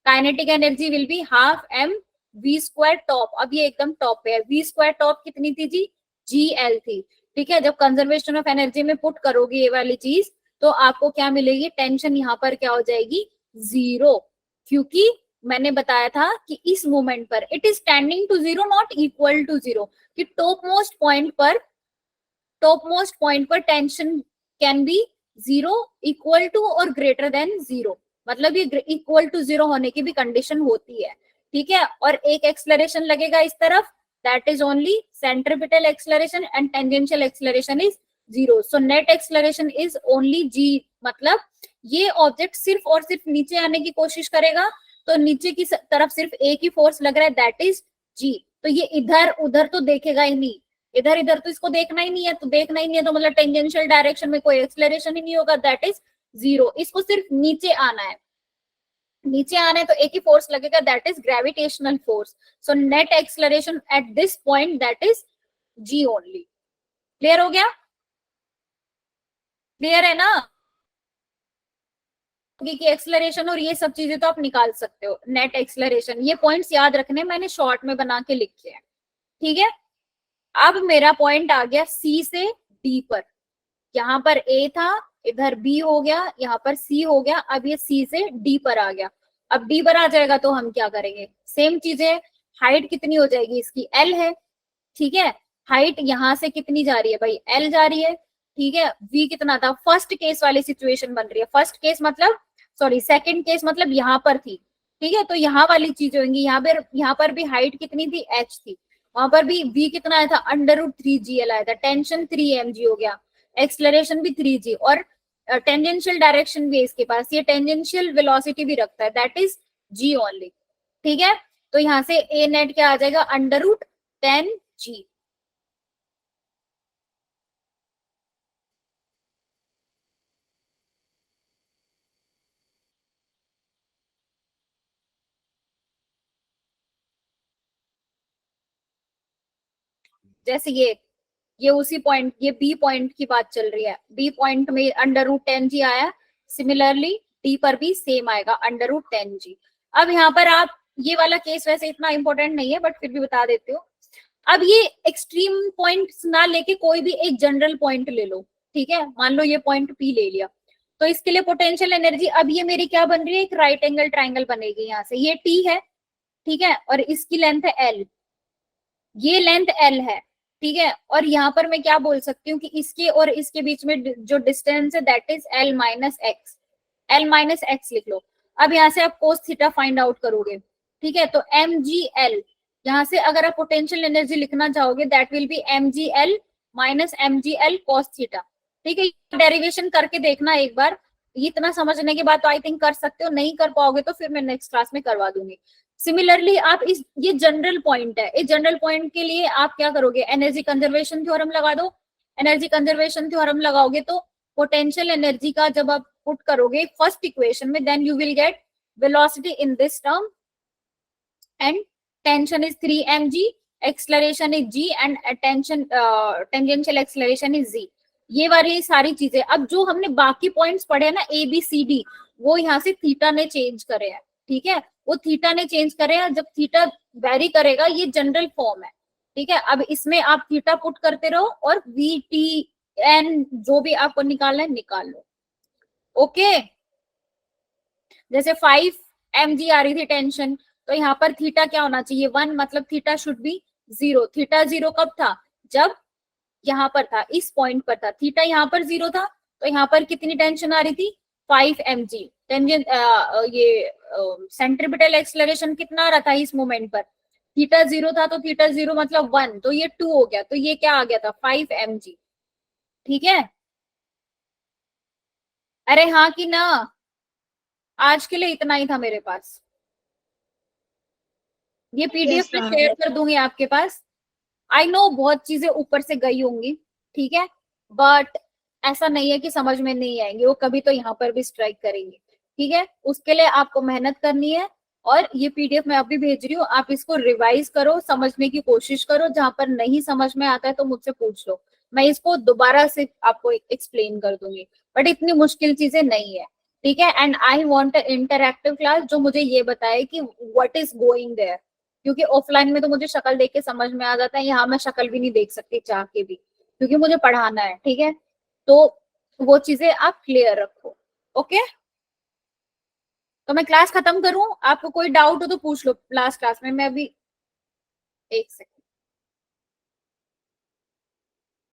Kinetic energy will be half m v² top, अब ये एकदम टॉप पे है, v² टॉप कितनी थी जी, gl थी, ठीक है। जब कंजर्वेशन ऑफ एनर्जी में पुट करोगे ये वाली चीज, तो आपको क्या मिलेगी, टेंशन यहाँ पर क्या हो जाएगी, 0, क्योंकि मैंने बताया था कि इस मोमेंट पर it is tending to 0, not equal to 0, कि टॉप मोस्ट पॉइंट पर tension can be 0 equal to और ग्रेटर देन 0, मतलब ये इक्वल टू 0 होने की भी कंडीशन होती है, ठीक है। और एक एक्सलरेशन लगेगा इस तरफ, that is only centripetal acceleration and tangential acceleration is 0, so net acceleration is only g, मतलब ये ऑब्जेक्ट सिर्फ और सिर्फ नीचे आने की कोशिश करेगा, तो नीचे की तरफ सिर्फ एक ही फोर्स लग रहा है, दैट इज g। तो ये इधर उधर तो देखेगा ही नहीं, इधर इधर तो इसको देखना ही नहीं है, तो देखना ही नहीं है तो मतलब टेंजेंशियल डायरेक्शन में कोई एक्सलरेशन ही नहीं होगा, दैट इज 0। इसको सिर्फ नीचे आना है, नीचे आना है तो एक ही फोर्स लगेगा, that is gravitational force. So net acceleration at this point that is g only. Clear हो गया? क्लियर है ना? कि एक्सलरेशन और ये सब चीजें तो आप निकाल सकते हो, नेट एक्सलरेशन, ये पॉइंट्स याद रखने मैंने शॉर्ट में बना के लिखे हैं, ठीक है। अब मेरा पॉइंट आ गया सी से डी पर, यहाँ पर ए था, इधर बी हो गया, यहाँ पर सी हो गया, अब ये सी से डी पर आ गया। अब डी पर आ जाएगा तो हम क्या करेंगे, सेम चीजें, हाइट कितनी हो जाएगी इसकी, एल है, ठीक है। हाइट यहाँ से कितनी जा रही है भाई, एल जा रही है, ठीक है। वी कितना था, फर्स्ट केस वाली सिचुएशन बन रही है, फर्स्ट केस मतलब सॉरी सेकंड केस मतलब यहाँ पर थी, ठीक है। तो यहाँ वाली चीज होंगी, यहाँ पर भी हाइट कितनी थी, एच थी, वहां पर भी वी कितना आया था, √3gl आया था, टेंशन 3mg हो गया, एक्सलरेशन भी 3g, और टेंजेंशियल डायरेक्शन भी है इसके पास, ये टेंजेंशियल वेलोसिटी भी रखता है, दैट इज g ओनली, ठीक है। तो यहाँ से ए नेट क्या आ जाएगा, √10g। जैसे ये उसी पॉइंट, ये बी पॉइंट की बात चल रही है, बी पॉइंट में √10g आया, सिमिलरली डी पर भी सेम आएगा √10g। अब यहाँ पर आप, ये वाला केस वैसे इतना इंपॉर्टेंट नहीं है बट फिर भी बता देती हूँ। अब ये एक्सट्रीम पॉइंट्स ना लेके कोई भी एक जनरल पॉइंट ले लो, ठीक है। मान लो ये पॉइंट पी ले लिया, तो इसके लिए पोटेंशियल एनर्जी, अब ये मेरी क्या बन रही है, एक राइट एंगल ट्राइंगल बनेगी, यहाँ से ये टी है, ठीक है, और इसकी लेंथ है एल, ये लेंथ एल है, ठीक है। और यहाँ पर मैं क्या बोल सकती हूँ कि इसके और इसके बीच में जो डिस्टेंस है that is L minus x, L minus x लिख लो। अब यहाँ से आप कोस थीटा फाइंड आउट करोगे, ठीक है। तो एम जी एल, यहाँ से अगर आप पोटेंशियल एनर्जी लिखना चाहोगे that will be m g l minus M g l cos theta, ठीक है। डेरिवेशन करके देखना एक बार, इतना समझने के बाद तो आई थिंक कर सकते हो, नहीं कर पाओगे तो फिर मैं नेक्स्ट क्लास में करवा दूंगी। सिमिलरली आप इस, ये जनरल पॉइंट है, इस जनरल पॉइंट के लिए आप क्या करोगे, एनर्जी कंजर्वेशन थ्योरम लगा दो। एनर्जी कंजर्वेशन थ्योरम लगाओगे तो पोटेंशियल एनर्जी का जब आप पुट करोगे फर्स्ट इक्वेशन में, then you will get velocity in this term and tension is 3mg, acceleration is g and tension tangential acceleration is z। ये वाली सारी चीजें, अब जो हमने बाकी पॉइंट्स पढ़े हैं ना ए बी सी डी, वो यहाँ से थीटा ने चेंज करे हैं, ठीक है, वो थीटा ने चेंज करे हैं। जब थीटा वेरी करेगा, ये जनरल फॉर्म है, ठीक है। अब इसमें आप थीटा पुट करते रहो और वी टी एन जो भी आपको निकालना है निकाल लो, ओके। जैसे 5mg आ रही थी टेंशन, तो यहाँ पर थीटा क्या होना चाहिए, 1, मतलब थीटा शुड बी 0। थीटा 0 कब था, जब यहाँ पर था, इस पॉइंट पर था, थीटा यहाँ पर 0 था, तो यहाँ पर कितनी टेंशन आ रही थी, 5mg। टेंजेंट ये सेंट्रिपिटल एक्सलरेशन कितना आ रहा था इस मोमेंट पर, थीटा 0 था, तो थीटा 0 मतलब 1, तो ये 2 हो गया, तो ये क्या आ गया था, 5mg, ठीक है। अरे हाँ कि ना, आज के लिए इतना ही था मेरे पास, ये पीडीएफ Yes, में ma'am. शेयर कर दूंगी आपके पास। आई नो बहुत चीजें ऊपर से गई होंगी, ठीक है, बट ऐसा नहीं है कि समझ में नहीं आएंगे, वो कभी तो यहाँ पर भी स्ट्राइक करेंगे, ठीक है। उसके लिए आपको मेहनत करनी है, और ये पीडीएफ मैं अभी भेज रही हूँ, आप इसको रिवाइज करो, समझने की कोशिश करो, जहां पर नहीं समझ में आता है तो मुझसे पूछ लो, मैं इसको दोबारा से आपको एक्सप्लेन कर दूंगी, बट इतनी मुश्किल चीजें नहीं है, ठीक है। And I want interactive class जो मुझे ये बताए कि व्हाट इज गोइंग देयर, क्योंकि ऑफलाइन में तो मुझे शक्ल देख के समझ में आ जाता है, यहाँ मैं शक्ल भी नहीं देख सकती चाह के भी, क्योंकि मुझे पढ़ाना है, ठीक है। तो वो चीजें आप क्लियर रखो, ओके। तो मैं क्लास खत्म करूं, आपको कोई डाउट हो तो पूछ लो लास्ट क्लास में, मैं अभी एक सेकंड